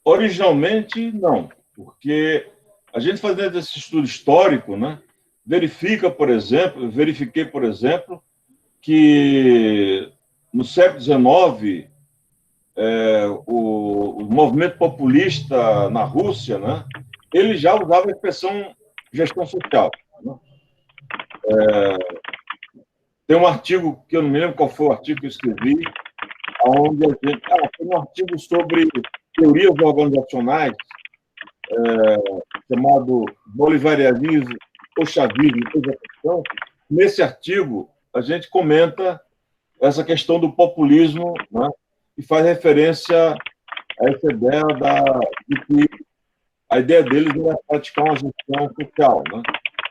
originalmente não, porque a gente fazendo esse estudo histórico, né? Verifiquei, por exemplo, que no século XIX o movimento populista na Rússia, né, ele já usava a expressão gestão social. Né? Tem um artigo, que eu não me lembro qual foi o artigo que eu escrevi, onde tem um artigo sobre teorias organizacionais, chamado Bolivarianismo ou Chavismo. Nesse artigo, a gente comenta essa questão do populismo, né, e faz referência a essa ideia de que a ideia deles era praticar uma gestão social. Né?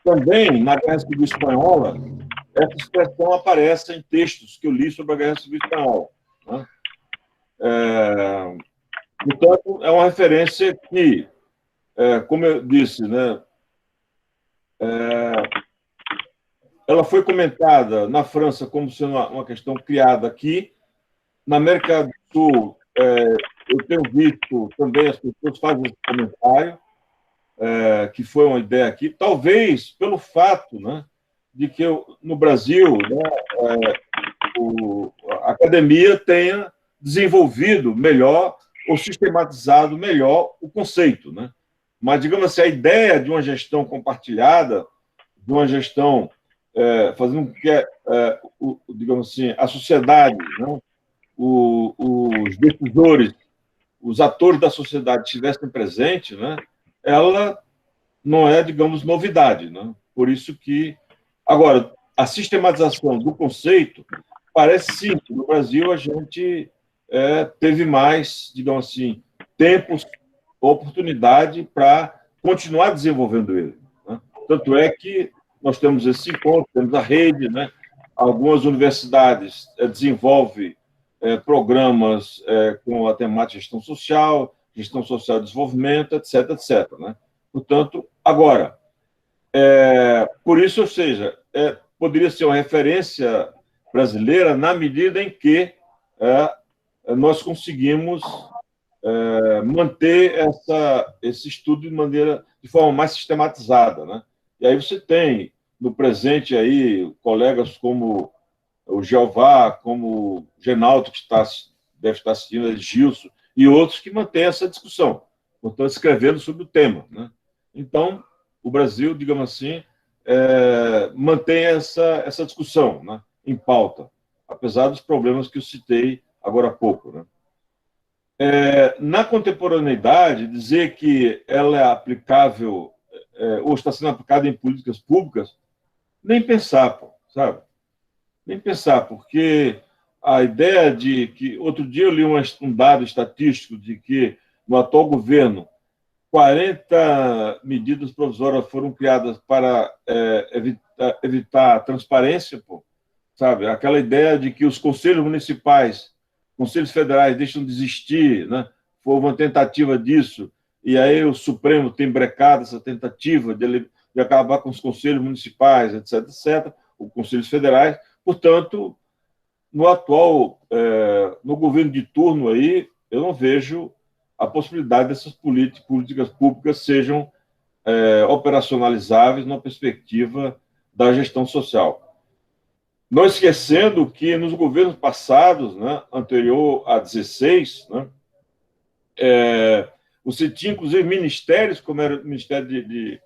Também, na Guerra Civil Espanhola, essa expressão aparece em textos que eu li sobre a Guerra Civil Espanhola. Né? Portanto, é uma referência que, como eu disse, né, ela foi comentada na França como sendo uma questão criada aqui. Na América do Sul, eu tenho visto também as pessoas fazem esse comentário, que foi uma ideia aqui, talvez pelo fato, né, de que no Brasil, né, a academia tenha desenvolvido melhor ou sistematizado melhor o conceito. Né? Mas, digamos assim, a ideia de uma gestão compartilhada, de uma gestão fazendo com que, digamos assim, a sociedade, né, os decisores, os atores da sociedade estivessem presentes, né, ela não é, digamos, novidade. Né? Por isso que... Agora, a sistematização do conceito parece sim que no Brasil a gente teve mais, digamos assim, tempos, oportunidade para continuar desenvolvendo ele. Né? Tanto é que nós temos esse encontro, temos a rede, né? Algumas universidades desenvolvem programas com a temática de gestão social de desenvolvimento, etc., etc. Né? Portanto, agora, por isso, ou seja, poderia ser uma referência brasileira na medida em que nós conseguimos manter esse estudo de forma mais sistematizada. Né? E aí você tem, no presente, aí, colegas como o Jeová, como o Genaldo, que deve estar assistindo, Gilson, e outros que mantêm essa discussão, portanto, escrevendo sobre o tema. Né? Então, o Brasil, digamos assim, mantém essa discussão, né, em pauta, apesar dos problemas que eu citei agora há pouco. Né? Na contemporaneidade, dizer que ela é aplicável ou está sendo aplicada em políticas públicas, nem pensar, sabe? Nem pensar, porque a ideia de que... Outro dia eu li um dado estatístico de que, no atual governo, 40 medidas provisórias foram criadas para evitar a transparência, sabe? Aquela ideia de que os conselhos municipais, conselhos federais deixam de existir, né? Foi uma tentativa disso, e aí o Supremo tem brecado essa tentativa de acabar com os conselhos municipais, etc., etc., os conselhos federais. Portanto, no governo de turno aí, eu não vejo a possibilidade dessas políticas públicas sejam operacionalizáveis na perspectiva da gestão social. Não esquecendo que nos governos passados, né, anterior a 16, né, você tinha, inclusive, ministérios, como era o Ministério de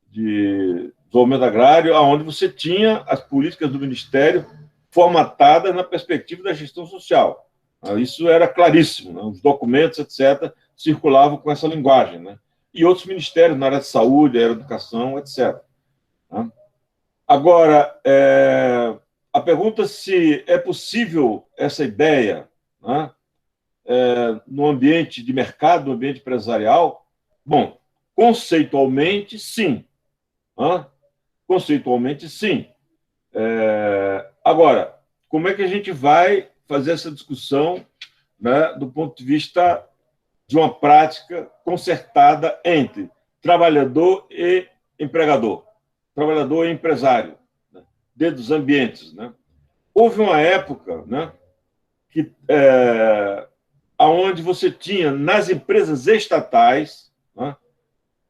Desenvolvimento Agrário, onde você tinha as políticas do Ministério formatadas na perspectiva da gestão social. Isso era claríssimo, né? Os documentos, etc., circulavam com essa linguagem, né? E outros ministérios na área de saúde, área de educação, etc. Né? Agora, a pergunta se é possível essa ideia, né, no ambiente de mercado, no ambiente empresarial. Bom, conceitualmente, sim. Né? Conceitualmente, sim. Agora, como é que a gente vai fazer essa discussão, né, do ponto de vista de uma prática concertada entre trabalhador e empregador, trabalhador e empresário, né, dentro dos ambientes, né? Houve uma época, né, que onde você tinha nas empresas estatais, né,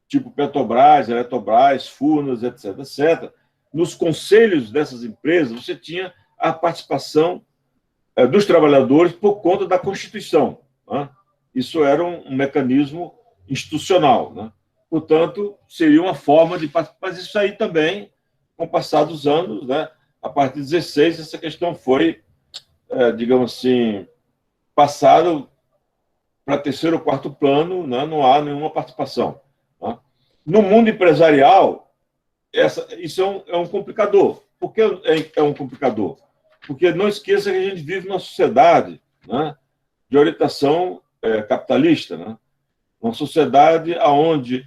tipo Petrobras, Eletrobras, Furnas, etc., etc., nos conselhos dessas empresas, você tinha a participação dos trabalhadores por conta da Constituição. Né? Isso era um mecanismo institucional. Né? Portanto, seria uma forma de participar. Mas isso aí também, com o passar dos anos, né, a partir de 16, essa questão foi, digamos assim, passada para terceiro ou quarto plano, né? Não há nenhuma participação. Né? No mundo empresarial, isso é um complicador. Por que é um complicador? Porque não esqueça que a gente vive numa sociedade, né, de orientação capitalista, né? Uma sociedade onde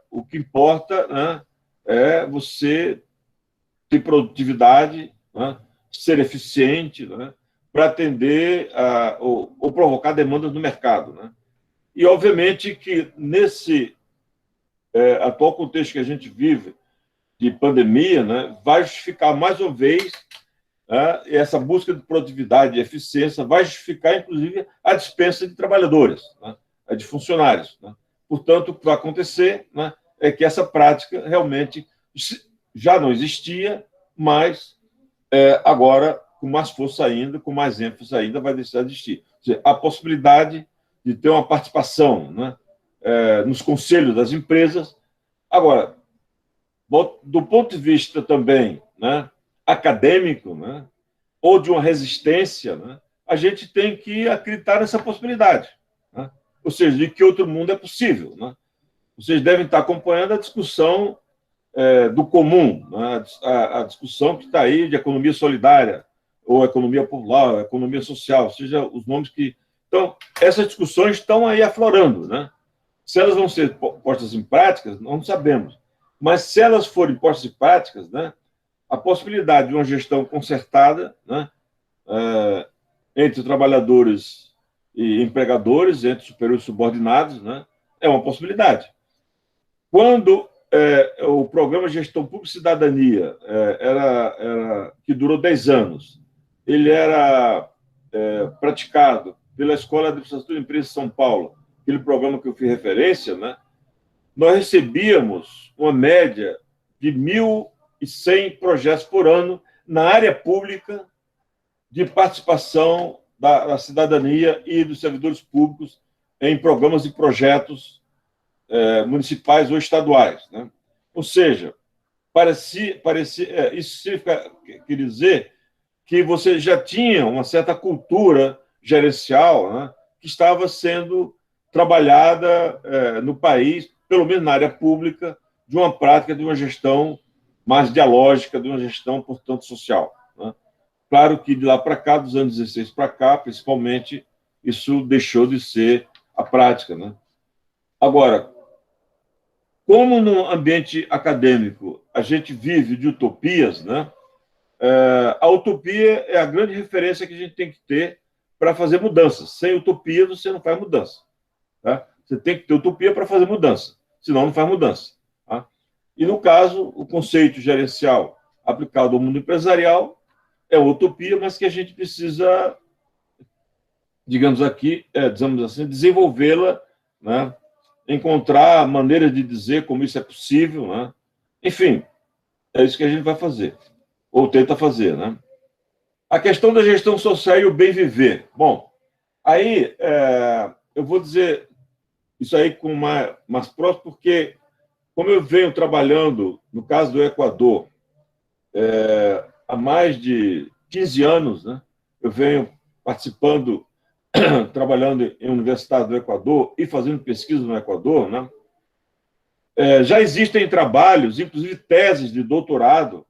o que importa, né, é você ter produtividade, né, ser eficiente, né, para atender ou provocar demandas no mercado. Né? E, obviamente, que nesse atual contexto que a gente vive, de pandemia, né, vai justificar mais uma vez, né, essa busca de produtividade e eficiência, vai justificar, inclusive, a dispensa de trabalhadores, né, de funcionários. Né? Portanto, o que vai acontecer, né, é que essa prática realmente já não existia, mas agora, com mais força ainda, com mais ênfase ainda, vai deixar de existir. Ou seja, a possibilidade de ter uma participação, né, nos conselhos das empresas. Agora, do ponto de vista também, né, acadêmico, né, ou de uma resistência, né, a gente tem que acreditar nessa possibilidade. Né? Ou seja, de que outro mundo é possível. Né? Vocês devem estar acompanhando a discussão do comum, né? A discussão que está aí de economia solidária, ou economia popular, ou economia social, ou seja, os nomes que... Então, essas discussões estão aí aflorando. Né? Se elas vão ser postas em práticas, não sabemos. Mas, se elas forem postas em práticas, né, a possibilidade de uma gestão concertada, né, entre trabalhadores e empregadores, entre superiores e subordinados, né, é uma possibilidade. Quando o programa Gestão Pública e Cidadania, que durou 10 anos, ele era praticado pela Escola de Administração de Empresas de São Paulo, aquele programa que eu fiz referência, né, nós recebíamos uma média de 1.100 projetos por ano na área pública de participação da cidadania e dos servidores públicos em programas e projetos municipais ou estaduais. Né? Ou seja, isso quer dizer que você já tinha uma certa cultura gerencial, né, que estava sendo trabalhada no país, pelo menos na área pública, de uma prática de uma gestão mais dialógica, de uma gestão, portanto, social. Né? Claro que de lá para cá, dos anos 16 para cá, principalmente, isso deixou de ser a prática. Né? Agora, como no ambiente acadêmico a gente vive de utopias, né? A utopia é a grande referência que a gente tem que ter para fazer mudanças. Sem utopia, você não faz mudança. Tá? Você tem que ter utopia para fazer mudança, senão não faz mudança. Tá? E, no caso, o conceito gerencial aplicado ao mundo empresarial é uma utopia, mas que a gente precisa, digamos assim, desenvolvê-la, né? Encontrar maneiras de dizer como isso é possível, né? Enfim, é isso que a gente vai fazer, ou tenta fazer, né? A questão da gestão social e o bem viver. Bom, aí eu vou dizer isso aí com mais próximo, porque como eu venho trabalhando, no caso do Equador, há mais de 15 anos, né? Eu venho participando, trabalhando em universidade do Equador e fazendo pesquisa no Equador, né? Já existem trabalhos, inclusive teses de doutorado,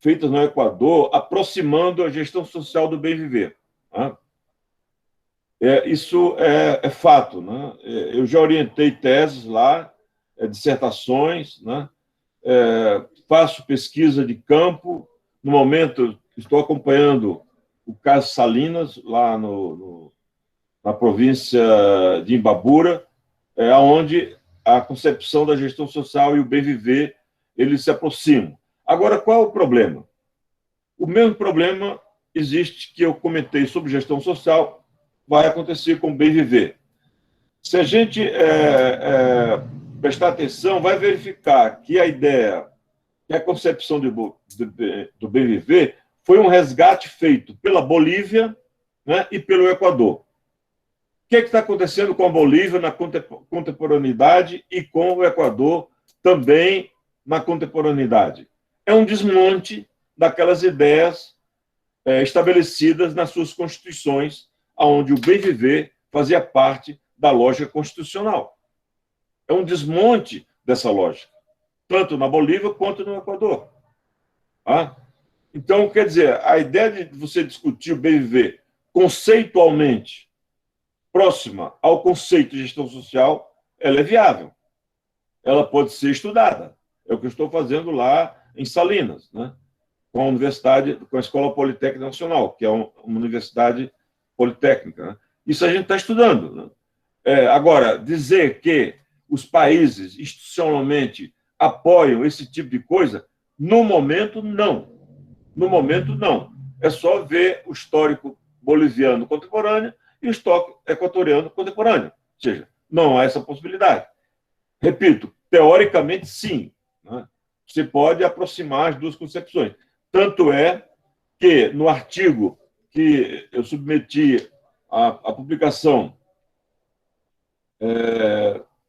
feitas no Equador, aproximando a gestão social do bem viver. Né? Isso é fato. Né? Eu já orientei teses lá, dissertações, né? Faço pesquisa de campo. No momento, estou acompanhando o caso Salinas, lá na província de Imbabura, onde a concepção da gestão social e o bem viver eles se aproximam. Agora, qual é o problema? O mesmo problema existe que eu comentei sobre gestão social, vai acontecer com o bem viver. Se a gente prestar atenção, vai verificar que a ideia, que a concepção do bem viver foi um resgate feito pela Bolívia, né, e pelo Equador. O que está acontecendo com a Bolívia na contemporaneidade e com o Equador também na contemporaneidade? É um desmonte daquelas ideias estabelecidas nas suas constituições, onde o bem viver fazia parte da lógica constitucional. É um desmonte dessa lógica, tanto na Bolívia quanto no Equador. Tá? Então, quer dizer, a ideia de você discutir o bem viver conceitualmente próxima ao conceito de gestão social, ela é viável. Ela pode ser estudada. É o que eu estou fazendo lá em Salinas, né? Com a universidade, com a Escola Politécnica Nacional, que é uma universidade politécnica. Né? Isso a gente está estudando. Né? Agora, dizer que os países institucionalmente apoiam esse tipo de coisa, no momento, não. No momento, não. É só ver o histórico boliviano contemporâneo e o histórico equatoriano contemporâneo. Ou seja, não há essa possibilidade. Repito, teoricamente, sim. Né? Você pode aproximar as duas concepções. Tanto é que, no artigo que eu submeti à publicação,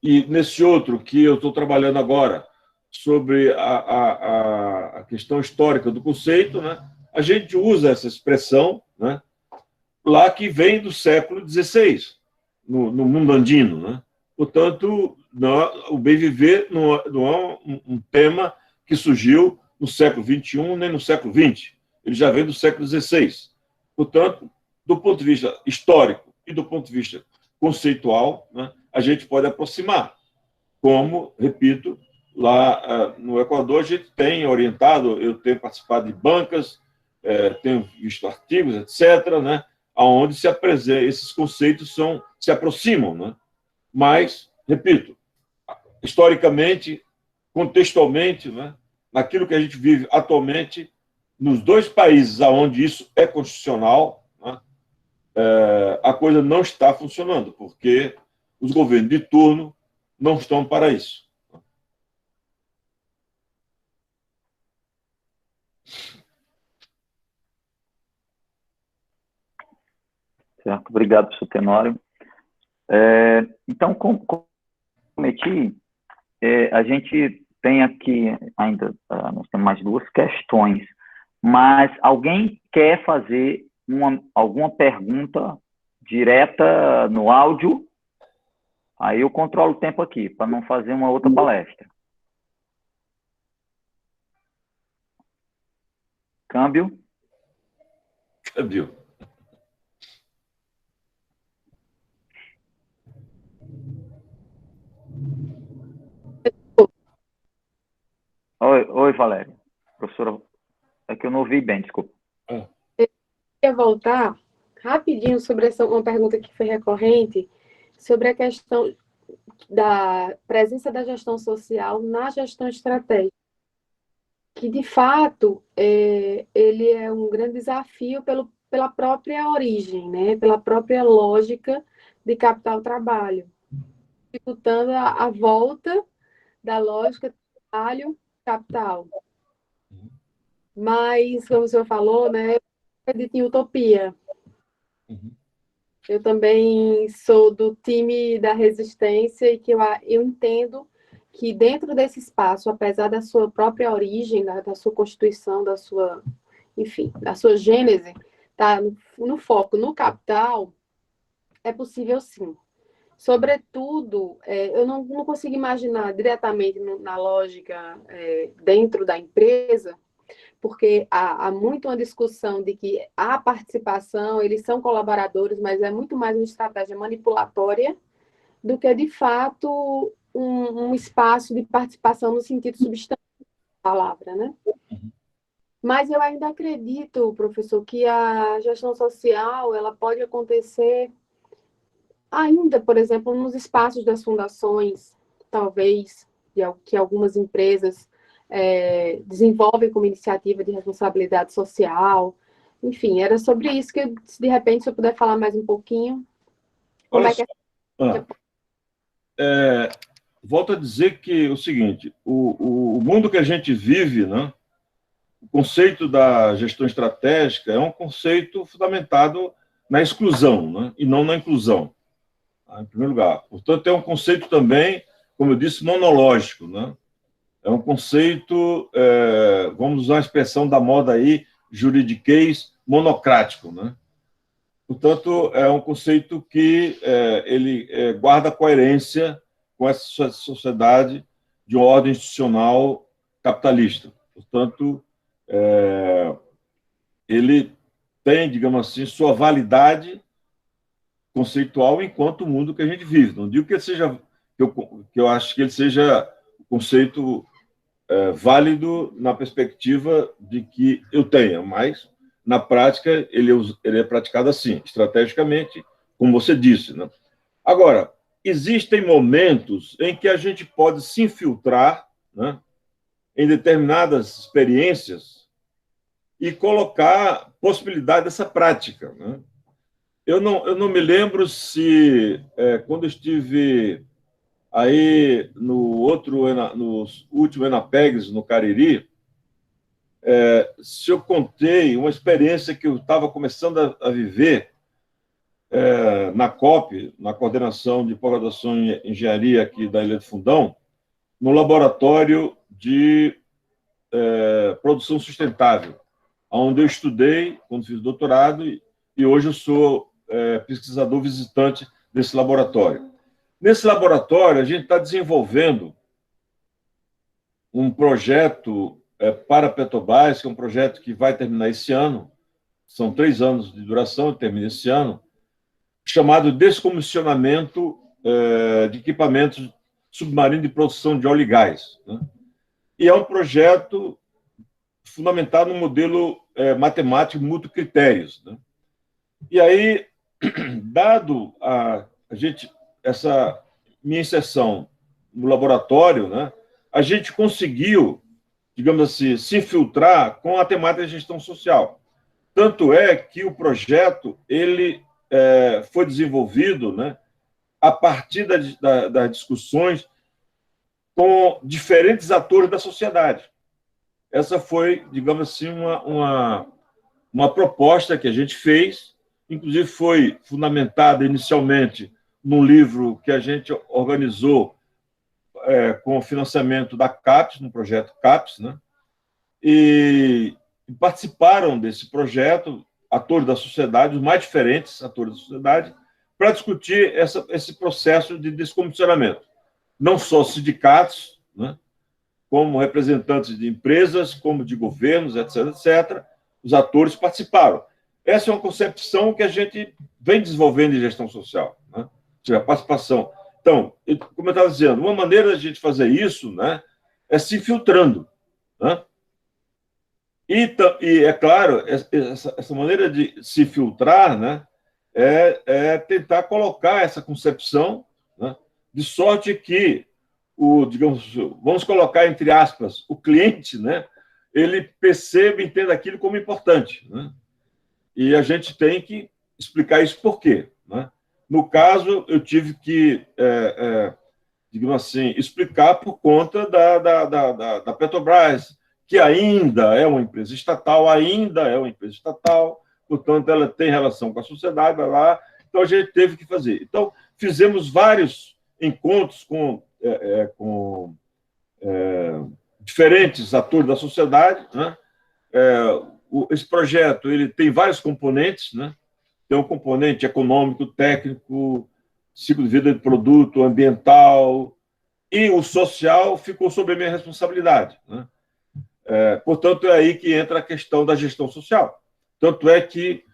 e nesse outro que eu estou trabalhando agora, sobre a questão histórica do conceito, né? A gente usa essa expressão, né? Lá que vem do século XVI, no mundo andino. Né? Portanto, não, o bem viver não é um tema que surgiu no século XXI nem no século XX. Ele já vem do século XVI. Portanto, do ponto de vista histórico e do ponto de vista conceitual, né, a gente pode aproximar. Como, repito, lá no Equador a gente tem orientado, eu tenho participado de bancas, tenho visto artigos, etc., né, onde esses conceitos se aproximam. Né? Mas, repito, historicamente, contextualmente, né, naquilo que a gente vive atualmente, nos dois países onde isso é constitucional, né, a coisa não está funcionando, porque os governos de turno não estão para isso. Certo, obrigado, professor Tenório. Então, como prometi, a gente tem aqui ainda, nós temos mais duas questões, mas alguém quer fazer alguma pergunta direta no áudio? Aí eu controlo o tempo aqui, para não fazer uma outra palestra. Câmbio. Câmbio. Oi, Valéria. Professora, é que eu não ouvi bem, desculpa. Eu queria voltar rapidinho sobre uma pergunta que foi recorrente, sobre a questão da presença da gestão social na gestão estratégica, que, de fato, ele é um grande desafio pela própria origem, né? Pela própria lógica de capital-trabalho. dificultando a volta da lógica trabalho-capital. Mas, como o senhor falou, né, eu acredito em utopia. Eu também sou do time da resistência e que eu entendo que dentro desse espaço, apesar da sua própria origem, da sua constituição, da sua, enfim, da sua gênese, tá no foco, no capital, é possível sim. Sobretudo, eu não consigo imaginar diretamente na lógica dentro da empresa, porque há muito uma discussão de que a participação, eles são colaboradores, mas é muito mais uma estratégia manipulatória do que, de fato, um espaço de participação no sentido substantivo da palavra, né? Mas eu ainda acredito, professor, que a gestão social ela pode acontecer ainda, por exemplo, nos espaços das fundações, talvez, que algumas empresas desenvolvem como iniciativa de responsabilidade social. Enfim, era sobre isso que, de repente, se eu puder falar mais um pouquinho. Como Olha é que volto a dizer que o seguinte, o mundo que a gente vive, né, o conceito da gestão estratégica é um conceito fundamentado na exclusão, né, e não na inclusão, em primeiro lugar. Portanto, é um conceito também, como eu disse, monológico, né? É um conceito, vamos usar a expressão da moda aí, juridiquês, monocrático, né? Portanto, é um conceito que ele guarda coerência com essa sociedade de uma ordem institucional capitalista. Portanto, ele tem, digamos assim, sua validade conceitual enquanto o mundo que a gente vive. Não digo que ele seja, que eu acho que ele seja o conceito válido na perspectiva de que eu tenha, mas na prática ele é praticado assim, estrategicamente, como você disse, né? Agora, existem momentos em que a gente pode se infiltrar, né, em determinadas experiências e colocar possibilidade dessa prática, né? Eu não me lembro se, quando eu estive aí no último Enapegs, no Cariri, se eu contei uma experiência que eu estava começando a viver na COP, na Coordenação de Pós-Graduação em Engenharia aqui da Ilha do Fundão, no laboratório de produção sustentável, onde eu estudei quando fiz doutorado e hoje eu sou pesquisador visitante desse laboratório. Nesse laboratório, a gente está desenvolvendo um projeto para a Petrobras, que é um projeto que vai terminar esse ano, são 3 anos de duração, termina esse ano, chamado Descomissionamento de Equipamentos Submarinos de Produção de Óleo e Gás, né? E é um projeto fundamentado no modelo matemático multicritérios, né? E aí, dado essa minha inserção no laboratório, né, a gente conseguiu, digamos assim, se infiltrar com a temática de gestão social. Tanto é que o projeto ele foi desenvolvido, né, a partir das discussões com diferentes atores da sociedade. Essa foi, digamos assim, uma proposta que a gente fez, inclusive foi fundamentada inicialmente num livro que a gente organizou com o financiamento da CAPES, no projeto CAPES, né? E participaram desse projeto atores da sociedade, os mais diferentes atores da sociedade, para discutir esse processo de descomissionamento. Não só sindicatos, né, como representantes de empresas, como de governos, etc., etc., os atores participaram. Essa é uma concepção que a gente vem desenvolvendo em gestão social, né? Ou seja, a participação. Então, como eu estava dizendo, uma maneira de a gente fazer isso, né, é se infiltrando, né? E é claro, essa maneira de se filtrar, né, é tentar colocar essa concepção, né, de sorte que digamos, vamos colocar entre aspas, o cliente, né, ele perceba e entenda aquilo como importante, né? E a gente tem que explicar isso por quê, né? No caso, eu tive que digamos assim, explicar por conta da Petrobras, que ainda é uma empresa estatal, portanto, ela tem relação com a sociedade, vai lá, então a gente teve que fazer. Então, fizemos vários encontros com diferentes atores da sociedade, né? Esse projeto ele tem vários componentes, né? Tem um componente econômico, técnico, ciclo de vida de produto, ambiental, e o social ficou sob a minha responsabilidade, né? Portanto, é aí que entra a questão da gestão social. Tanto é que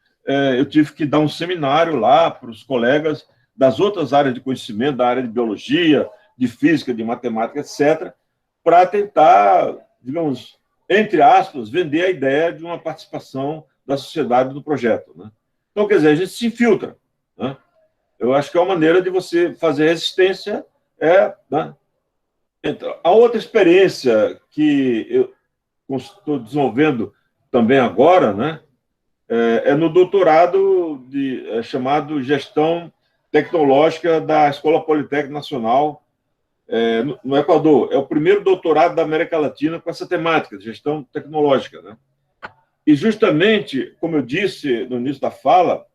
eu tive que dar um seminário lá para os colegas das outras áreas de conhecimento, da área de biologia, de física, de matemática, etc., para tentar, digamos, entre aspas, vender a ideia de uma participação da sociedade no projeto, né? Então, quer dizer, a gente se infiltra, né? Eu acho que é uma maneira de você fazer resistência, né? Então, a outra experiência que eu estou desenvolvendo também agora, né, no doutorado chamado Gestão Tecnológica da Escola Politécnica Nacional, no Equador. É o primeiro doutorado da América Latina com essa temática, de gestão tecnológica, né? E justamente, como eu disse no início da fala,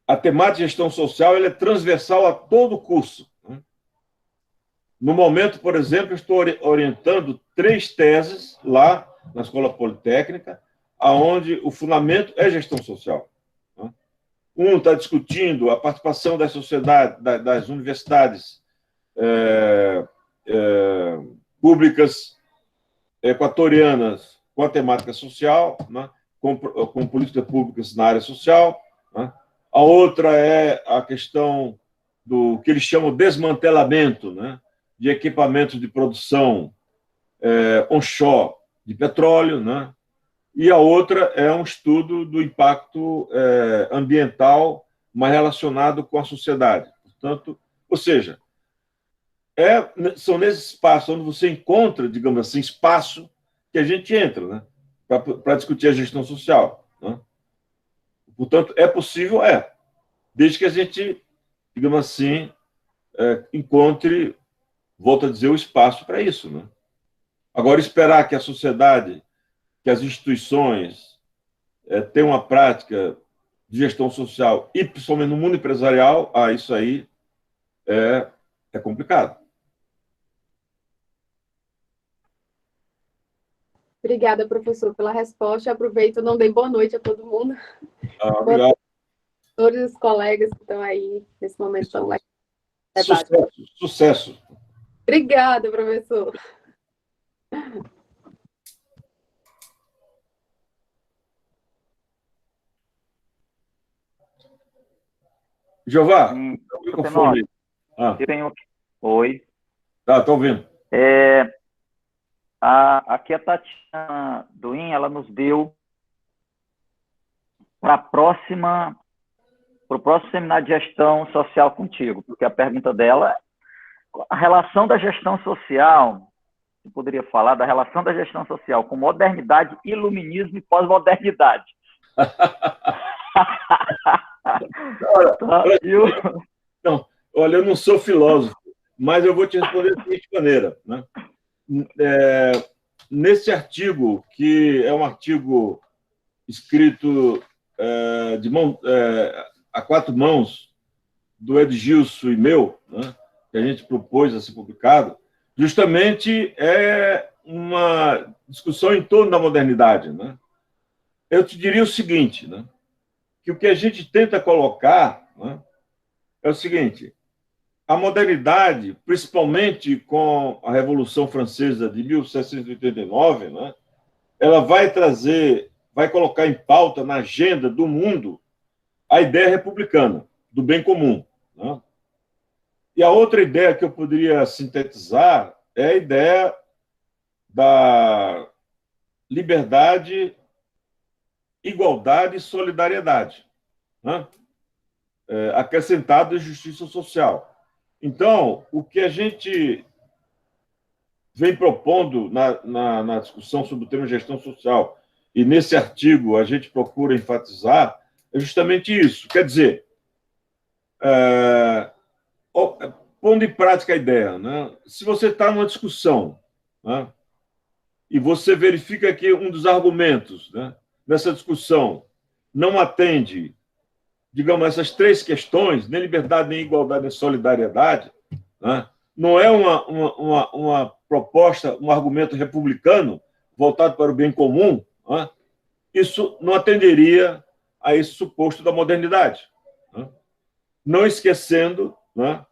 a temática de gestão social ela é transversal a todo o curso, né? No momento, por exemplo, estou orientando 3 teses lá na Escola Politécnica, onde o fundamento é gestão social. Um está discutindo a participação da sociedade, das universidades públicas equatorianas com a temática social, né, com políticas públicas na área social, né. A outra é a questão do que eles chamam de desmantelamento, né, de equipamentos de produção onshore de petróleo, né. E a outra é um estudo do impacto ambiental, mas relacionado com a sociedade. Portanto, ou seja, são nesses espaços onde você encontra, digamos assim, espaço que a gente entra, né, para discutir a gestão social, né? Portanto, é possível, desde que a gente, digamos assim, encontre, volto a dizer, o espaço para isso, né? Agora, esperar que a sociedade, que as instituições tenham uma prática de gestão social, e principalmente no mundo empresarial, isso aí é complicado. Obrigada, professor, pela resposta. Aproveito, não dei boa noite a todo mundo. Obrigado. Todos os colegas que estão aí nesse momento estão lá. Sucesso. Obrigada, professor. Jeová, eu tenho... Oi. Tá, estou ouvindo. Aqui a Tatiana Duin, ela nos deu para o próximo seminário de gestão social contigo, porque a pergunta dela é a relação da gestão social, eu poderia falar da relação da gestão social com modernidade, iluminismo e pós-modernidade. Olha, eu não sou filósofo, mas eu vou te responder da seguinte maneira, né? Nesse artigo, que é um artigo escrito a 4 mãos, do Edgilson e meu, né, que a gente propôs a ser publicado, justamente é uma discussão em torno da modernidade, né? Eu te diria o seguinte, né, que o que a gente tenta colocar, né, é o seguinte: a modernidade, principalmente com a Revolução Francesa de 1789, né, ela vai colocar em pauta na agenda do mundo a ideia republicana, do bem comum, né? E a outra ideia que eu poderia sintetizar é a ideia da liberdade, igualdade e solidariedade, né? Acrescentado de justiça social. Então, o que a gente vem propondo na discussão sobre o tema gestão social, e nesse artigo a gente procura enfatizar, é justamente isso. Quer dizer, pondo em prática a ideia, né? Se você está numa discussão, né, e você verifica que um dos argumentos, né, nessa discussão não atende, digamos, essas três questões, nem liberdade, nem igualdade, nem solidariedade, né, não é uma proposta, um argumento republicano voltado para o bem comum, né, isso não atenderia a esse suposto da modernidade. Né? Não esquecendo, né,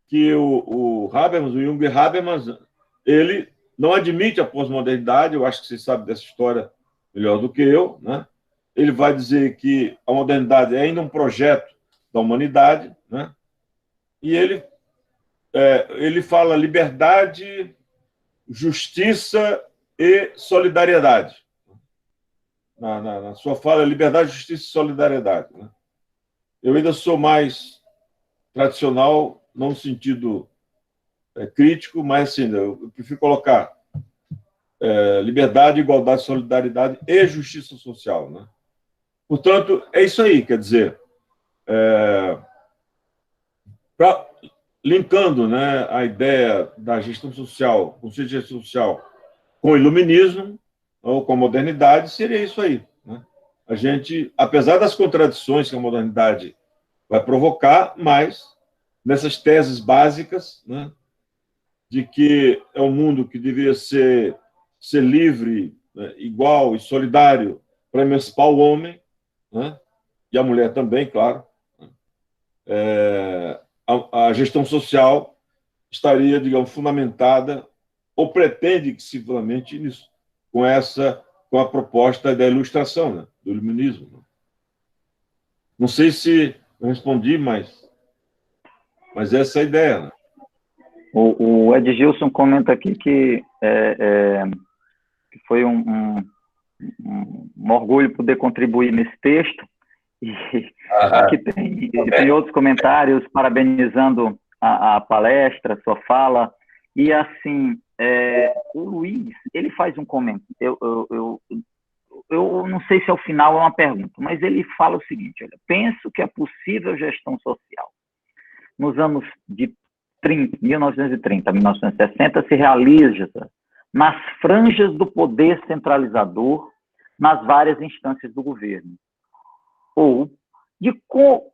que o Habermas, o Jung Habermas, ele não admite a pós-modernidade, eu acho que você sabe dessa história melhor do que eu, né? Ele vai dizer que a modernidade é ainda um projeto da humanidade, né? E ele fala liberdade, justiça e solidariedade. Na sua fala, liberdade, justiça e solidariedade. Né? Eu ainda sou mais tradicional, não no sentido crítico, mas assim, eu prefiro colocar liberdade, igualdade, solidariedade e justiça social. Né? Portanto, é isso aí, quer dizer, linkando, né, a ideia da gestão social, conceito de gestão social, com o iluminismo ou com a modernidade, seria isso aí. Né? A gente, apesar das contradições que a modernidade vai provocar, mas nessas teses básicas, né, de que é um mundo que deveria ser livre, né, igual e solidário para emancipar o homem, né, e a mulher também, claro. A gestão social estaria, digamos, fundamentada, ou pretende que se fundamente nisso, com a proposta da ilustração, né, do iluminismo. Né. Não sei se eu respondi, mas essa é a ideia. Né? O Ed Gilson comenta aqui que foi um orgulho poder contribuir nesse texto. E aqui tem outros comentários parabenizando a palestra, a sua fala. E, assim, o Luiz, ele faz um comentário. Eu não sei se ao final é uma pergunta, mas ele fala o seguinte: olha, penso que a possível gestão social nos anos de 1930 a 1960 se realiza nas franjas do poder centralizador nas várias instâncias do governo. Ou de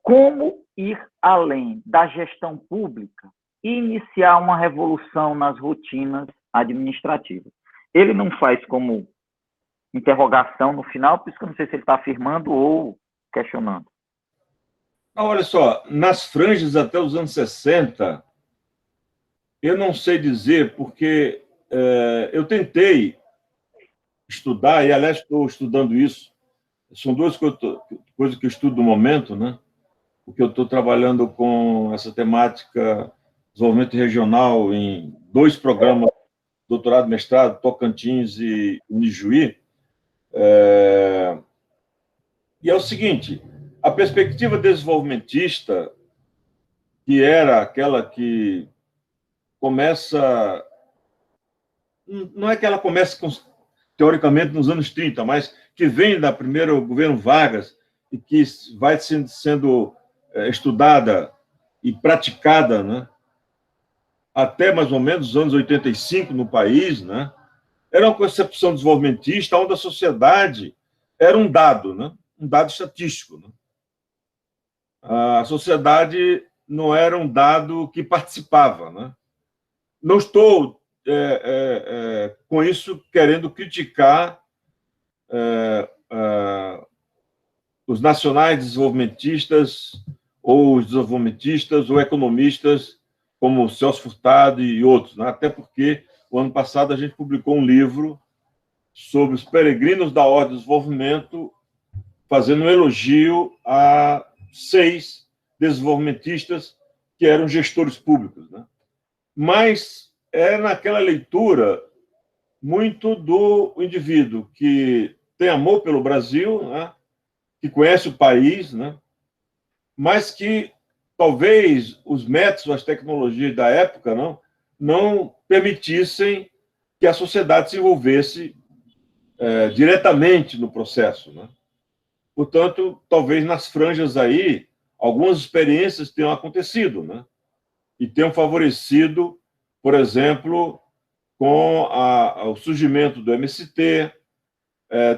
como ir além da gestão pública e iniciar uma revolução nas rotinas administrativas. Ele não faz como interrogação no final, por isso que eu não sei se ele está afirmando ou questionando. Olha só, nas franjas até os anos 60, eu não sei dizer, porque eu tentei estudar, e aliás estou estudando isso, são duas coisas que eu estudo no momento, né? Porque eu estou trabalhando com essa temática desenvolvimento regional em 2 programas, doutorado e mestrado, Tocantins e Unijuí. E é o seguinte, a perspectiva desenvolvimentista, que era aquela que começa... Não é que ela comece, teoricamente, nos anos 30, mas que vem da primeiro governo Vargas e que vai sendo estudada e praticada, né, até mais ou menos os anos 85 no país, né, era uma concepção desenvolvimentista onde a sociedade era um dado, né, um dado estatístico. Né. A sociedade não era um dado que participava. Né. Não estou com isso querendo criticar os nacionais desenvolvimentistas ou os desenvolvimentistas ou economistas como Celso Furtado e outros, né? Até porque o ano passado a gente publicou um livro sobre os peregrinos da Ordem do Desenvolvimento, fazendo um elogio a 6 desenvolvimentistas que eram gestores públicos. Né? Mas é naquela leitura muito do indivíduo que tem amor pelo Brasil, né? Que conhece o país, né? Mas que talvez os métodos, as tecnologias da época não permitissem que a sociedade se envolvesse diretamente no processo. Né? Portanto, talvez nas franjas aí, algumas experiências tenham acontecido. Né? e tenham favorecido, por exemplo, com o surgimento do MST,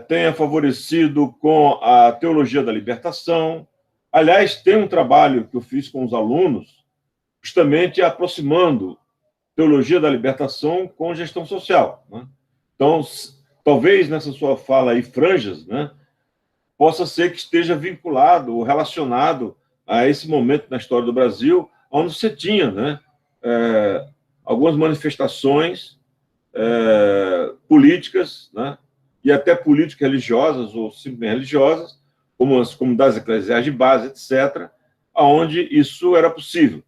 tenha favorecido com a teologia da libertação. Aliás, tem um trabalho que eu fiz com os alunos, justamente aproximando teologia da libertação com gestão social, né? Então, talvez nessa sua fala aí, franjas, né, possa ser que esteja vinculado ou relacionado a esse momento na história do Brasil, onde você tinha, né, algumas manifestações políticas, né, e até políticas religiosas ou simplesmente religiosas, como as comunidades eclesiais de base, etc., onde isso era possível.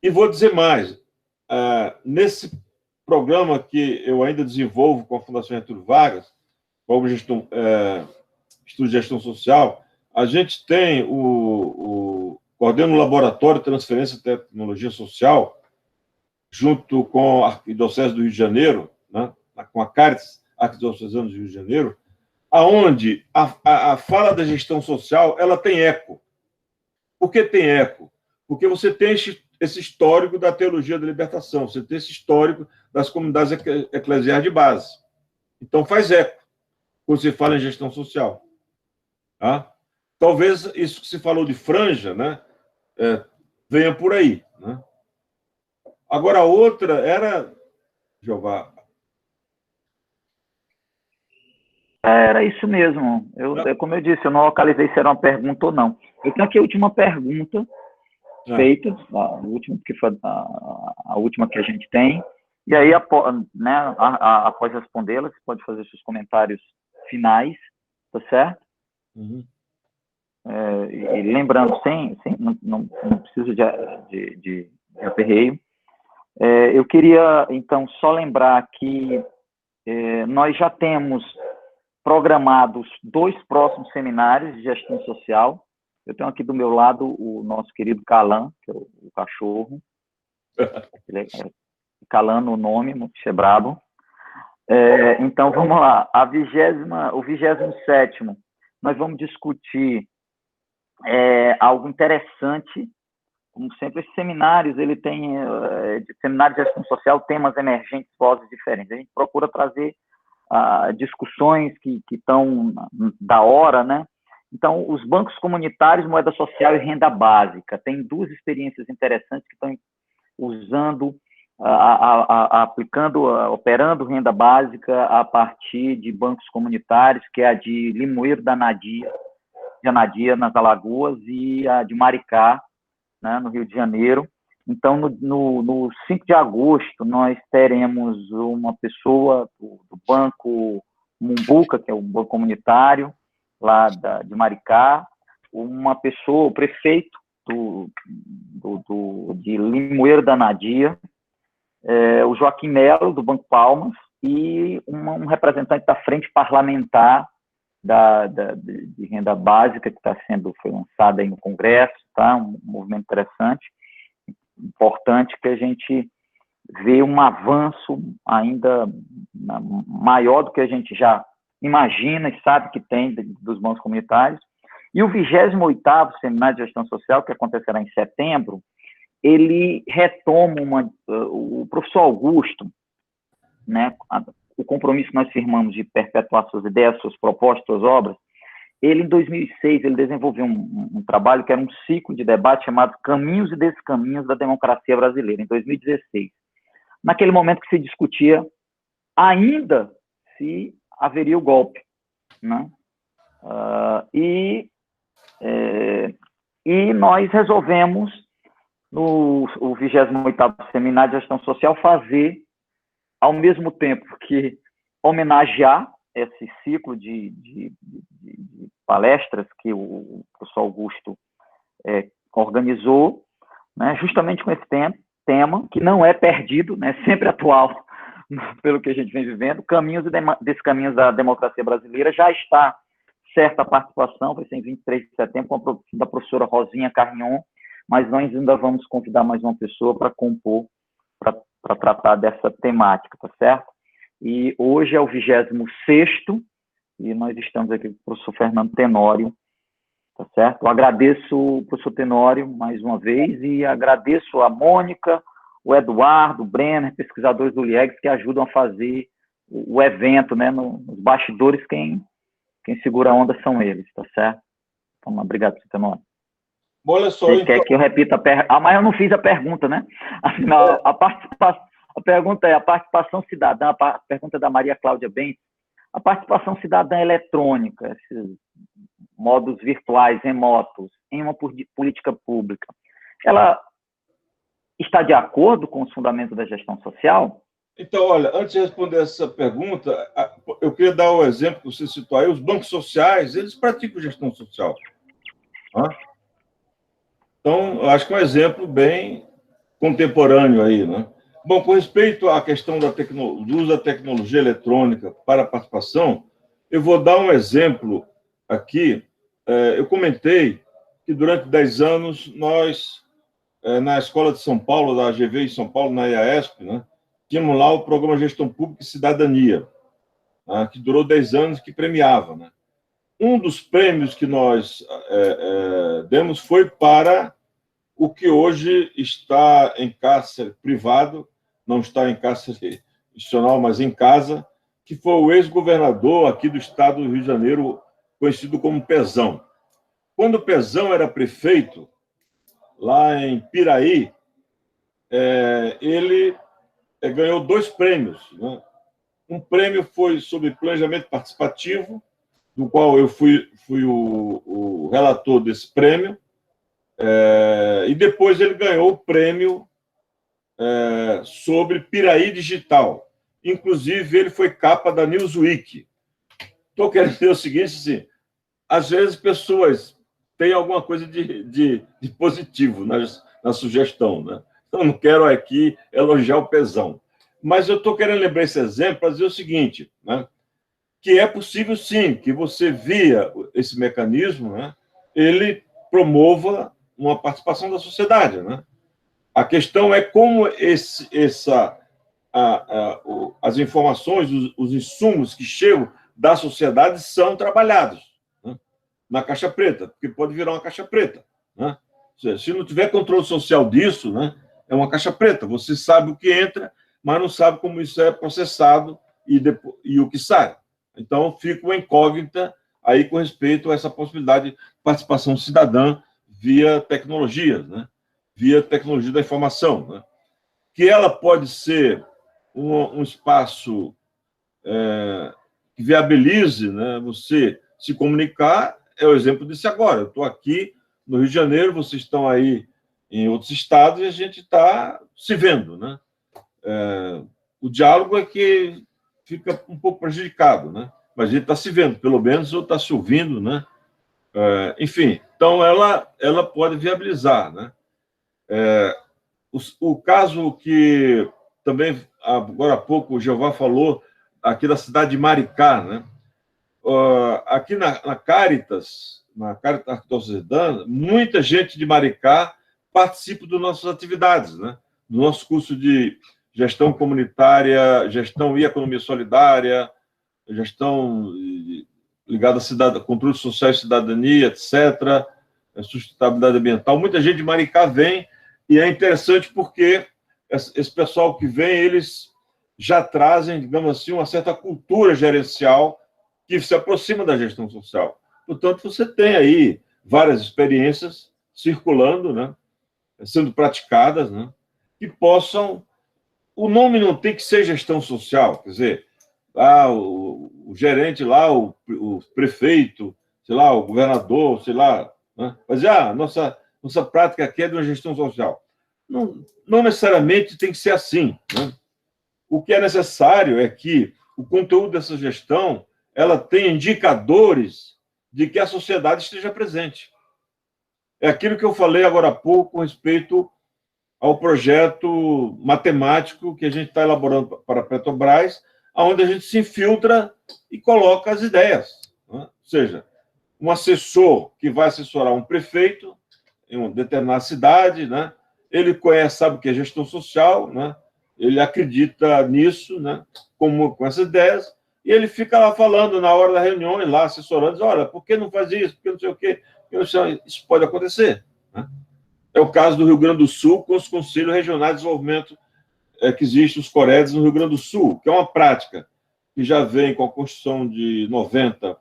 E vou dizer mais, nesse programa que eu ainda desenvolvo com a Fundação Getúlio Vargas, como Estudo de Gestão Social, a gente tem coordena o Laboratório de Transferência de Tecnologia Social, junto com a Arquidiocese do Rio de Janeiro, né, com a Caritas Arquidiocesana do Rio de Janeiro, aonde a fala da gestão social ela tem eco. Por que tem eco? Porque você tem esse histórico da teologia da libertação, você tem esse histórico das comunidades eclesiais de base. Então, faz eco quando se fala em gestão social. Tá? Talvez isso que se falou de franja, né, venha por aí. Né? Agora, a outra era... Jeová. Era isso mesmo. Como eu disse, eu não localizei se era uma pergunta ou não. Eu tenho aqui a última pergunta feita, a última que a gente tem, e aí, após respondê-la, você pode fazer seus comentários finais, tá certo? Uhum. E lembrando, não preciso de aperreio. Eu queria, então, só lembrar que nós já temos programados 2 próximos seminários de gestão social. Eu tenho aqui do meu lado o nosso querido Calan, que é o cachorro. Ele é Calan no nome, muito brabo. Então, vamos lá. O 27º, nós vamos discutir algo interessante. Como sempre, esses seminários, ele tem, seminário de gestão social, temas emergentes, vozes diferentes. A gente procura trazer discussões que estão da hora, né? Então, os bancos comunitários, moeda social e renda básica. Tem 2 experiências interessantes que estão usando, operando renda básica a partir de bancos comunitários, que é a de Limoeiro da Anadia, nas Alagoas, e a de Maricá, né, no Rio de Janeiro. Então, no 5 de agosto, nós teremos uma pessoa do Banco Mumbuca, que é o banco comunitário, lá de Maricá, uma pessoa, o prefeito de Limoeiro da Anadia, o Joaquim Melo, do Banco Palmas, e um representante da Frente Parlamentar de Renda Básica, que foi lançada aí no Congresso, tá? Um movimento interessante, importante, que a gente vê um avanço ainda maior do que a gente já imagina e sabe que tem dos bancos comunitários. E o 28º Seminário de Gestão Social, que acontecerá em setembro, ele retoma o professor Augusto, né, o compromisso que nós firmamos de perpetuar suas ideias, suas propostas, suas obras. Ele, em 2006, ele desenvolveu um trabalho que era um ciclo de debate chamado Caminhos e Descaminhos da Democracia Brasileira, em 2016. Naquele momento que se discutia ainda se haveria o golpe, né? E nós resolvemos, no 28º Seminário de Gestão Social, fazer, ao mesmo tempo que homenagear esse ciclo de palestras que o professor Augusto organizou, né, justamente com esse tema, que não é perdido, né, sempre atual, pelo que a gente vem vivendo, Caminhos e Descaminhos da Democracia Brasileira. Já está certa a participação, vai ser em 23 de setembro, da professora Rosinha Carnion, mas nós ainda vamos convidar mais uma pessoa para compor, para tratar dessa temática, tá certo? E hoje é o 26º, e nós estamos aqui com o professor Fernando Tenório, Tá certo? Eu agradeço o professor Tenório mais uma vez e agradeço a Mônica, o Eduardo, o Brenner, pesquisadores do LIEGS, que ajudam a fazer o evento, né? Nos bastidores, quem segura a onda são eles, tá certo? Então, obrigado, professor Tenório. Olha só, Você quer que eu repita a pergunta? Ah, mas eu não fiz a pergunta, né? Afinal, a pergunta é a participação cidadã, a pergunta da Maria Cláudia Bentes, a participação cidadã eletrônica, esses modos virtuais, remotos, em uma política pública, ela está de acordo com os fundamentos da gestão social? Então, olha, antes de responder essa pergunta, eu queria dar o exemplo que você citou aí, os bancos sociais, eles praticam gestão social. Tá? Então, eu acho que é um exemplo bem contemporâneo aí, né? Bom, com respeito à questão do uso da tecnologia eletrônica para a participação, eu vou dar um exemplo aqui. Eu comentei que durante 10 anos nós, na Escola de São Paulo, da AGV em São Paulo, na IAESP, né, tínhamos lá o Programa Gestão Pública e Cidadania, né, que durou 10 anos, que premiava. Né? Um dos prêmios que nós demos foi para o que hoje está em cárcere privado, não está em cárcere institucional, mas em casa, que foi o ex-governador aqui do estado do Rio de Janeiro, conhecido como Pezão. Quando o Pezão era prefeito, lá em Piraí, ele ganhou 2 prêmios. Né? Um prêmio foi sobre planejamento participativo, do qual eu fui o relator desse prêmio, e depois ele ganhou o prêmio sobre Piraí Digital. Inclusive, ele foi capa da Newsweek. Estou querendo dizer o seguinte, assim, às vezes pessoas têm alguma coisa de positivo na sugestão. Né? Então, não quero aqui elogiar o Pezão. Mas eu estou querendo lembrar esse exemplo para dizer o seguinte, né? Que é possível, sim, que você, via esse mecanismo, né, ele promova uma participação da sociedade. Né? A questão é como as informações, os insumos que chegam da sociedade são trabalhados, né, na caixa preta, porque pode virar uma caixa preta. Né? Se não tiver controle social disso, né, é uma caixa preta. Você sabe o que entra, mas não sabe como isso é processado e o que sai. Então, fica uma incógnita aí com respeito a essa possibilidade de participação cidadã via tecnologias, né? Via tecnologia da informação. Né? Que ela pode ser um espaço que viabilize, né, você se comunicar, é o exemplo desse agora. Eu estou aqui no Rio de Janeiro, vocês estão aí em outros estados e a gente está se vendo. Né? O diálogo é que fica um pouco prejudicado, né? Mas a gente está se vendo, pelo menos, ou está se ouvindo, né? Enfim, então ela pode viabilizar, né? O caso que também, agora há pouco, o Jeová falou, aqui da cidade de Maricá, né? Aqui na Caritas Arquidiocesana, muita gente de Maricá participa das nossas atividades, né? Do nosso curso de gestão comunitária, gestão e economia solidária, gestão ligada a controle social e cidadania, etc., sustentabilidade ambiental. Muita gente de Maricá vem, e é interessante porque esse pessoal que vem, eles já trazem, digamos assim, uma certa cultura gerencial que se aproxima da gestão social. Portanto, você tem aí várias experiências circulando, né, sendo praticadas, né, que possam... O nome não tem que ser gestão social, quer dizer, o gerente lá, o prefeito, sei lá, o governador, sei lá, né? Mas nossa prática aqui é de uma gestão social. Não necessariamente tem que ser assim. Né? O que é necessário é que o conteúdo dessa gestão ela tenha indicadores de que a sociedade esteja presente. É aquilo que eu falei agora há pouco com respeito ao projeto matemático que a gente está elaborando para a Petrobras, onde a gente se infiltra e coloca as ideias. Né? Ou seja, um assessor que vai assessorar um prefeito em uma determinada cidade, né? Ele conhece, sabe o que é gestão social, né? Ele acredita nisso, né? Com essas ideias, e ele fica lá falando na hora da reunião, lá assessorando, diz, olha, por que não faz isso, por que não sei o quê, Isso pode acontecer, né? É o caso do Rio Grande do Sul com os Conselhos Regionais de Desenvolvimento que existem, os COREDs, no Rio Grande do Sul, que é uma prática que já vem com a Constituição de 90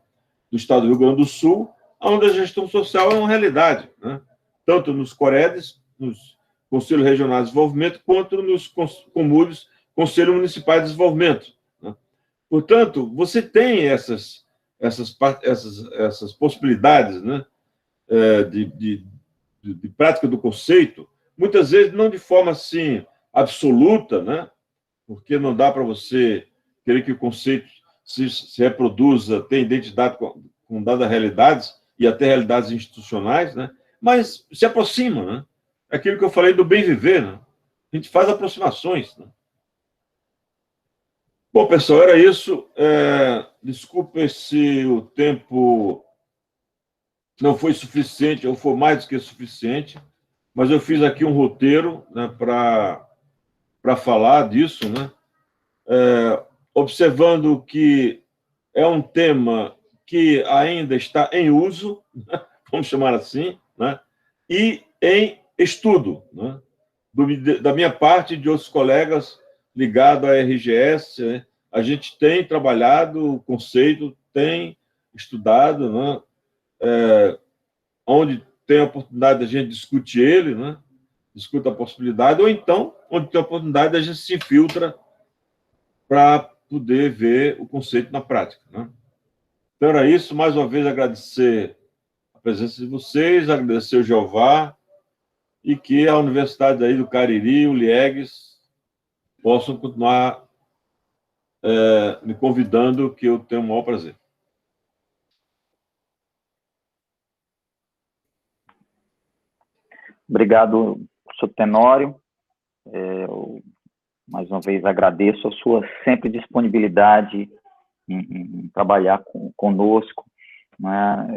do Estado do Rio Grande do Sul, onde a gestão social é uma realidade, né? Tanto nos COREDs, nos Conselhos Regionais de Desenvolvimento, quanto nos COMUDs, Conselhos Municipais de Desenvolvimento, né? Portanto, você tem essas possibilidades, né, de prática do conceito, muitas vezes não de forma assim absoluta, né, porque não dá para você querer que o conceito se reproduza, tenha identidade com dadas realidades e até realidades institucionais, né, mas se aproxima, né? Aquilo que eu falei do bem viver, né? A gente faz aproximações, né? Bom, pessoal, era isso. Desculpe se o tempo não foi suficiente, ou foi mais do que suficiente, mas eu fiz aqui um roteiro, né, para falar disso, né? Observando que é um tema que ainda está em uso, né, vamos chamar assim, né, e em estudo, né, da minha parte e de outros colegas ligados à RGS, né, a gente tem trabalhado o conceito, tem estudado, né, onde tem a oportunidade, a gente discute ele, né, discute a possibilidade, ou então, onde tem a oportunidade, a gente se infiltra para poder ver o conceito na prática, né? Então, era isso. Mais uma vez, agradecer a presença de vocês, agradecer o Jeová, e que a Universidade aí do Cariri, o LIEGS, possam continuar me convidando, que eu tenho o maior prazer. Obrigado, professor Tenório. Eu, mais uma vez, agradeço a sua sempre disponibilidade em trabalhar conosco, né?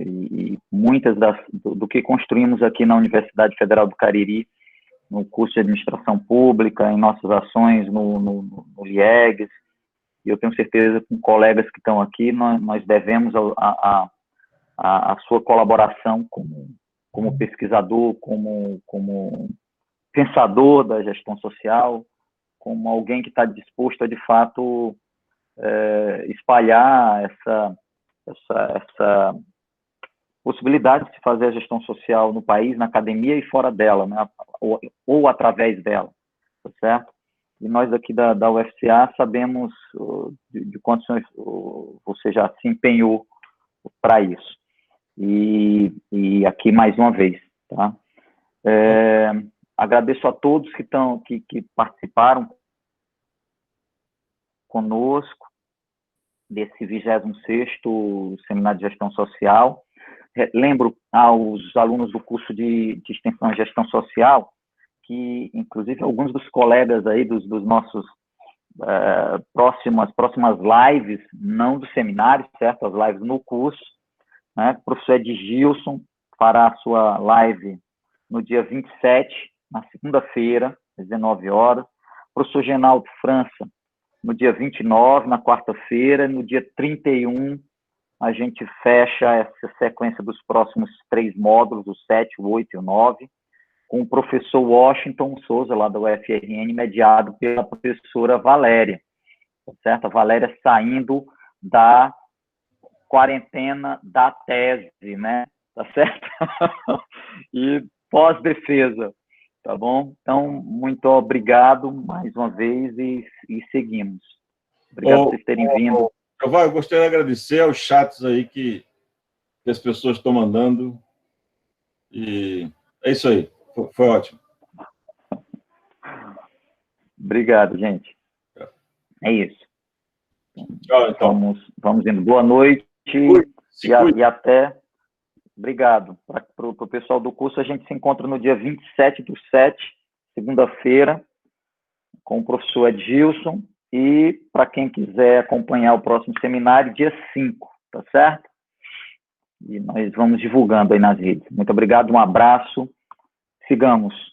E muitas do que construímos aqui na Universidade Federal do Cariri, no curso de Administração Pública, em nossas ações no LIEGS, e eu tenho certeza que com colegas que estão aqui, nós devemos a sua colaboração como pesquisador, como pensador da gestão social, como alguém que está disposto a, de fato, espalhar essa possibilidade de se fazer a gestão social no país, na academia e fora dela, né? ou através dela, tá certo? E nós aqui da UFCA sabemos de quanto você já se empenhou para isso. E aqui mais uma vez, tá? Agradeço a todos que participaram conosco desse 26º Seminário de Gestão Social. Lembro aos alunos do curso de Extensão e Gestão Social que, inclusive, alguns dos colegas aí dos nossos próximas lives, não do seminário, certo? As lives no curso, né? O professor Edgilson fará a sua live no dia 27, na segunda-feira, às 19 horas. O professor Genaldo França, no dia 29, na quarta-feira. No dia 31, a gente fecha essa sequência dos próximos 3 módulos, o 7, o 8 e o 9, com o professor Washington Souza, lá da UFRN, mediado pela professora Valéria, certo? A Valéria saindo da quarentena da tese, né? Tá certo? E pós-defesa, tá bom? Então, muito obrigado mais uma vez e seguimos. Obrigado por vocês terem vindo. Eu gostaria de agradecer aos chats aí que as pessoas estão mandando. E é isso aí. Foi ótimo. Obrigado, gente. É isso. Tchau, então. Vamos indo. Boa noite e até. Obrigado. Para o pessoal do curso, a gente se encontra no dia 27/7, segunda-feira, com o professor Edgilson. E para quem quiser acompanhar o próximo seminário, dia 5, tá certo? E nós vamos divulgando aí nas redes. Muito obrigado, um abraço. Sigamos.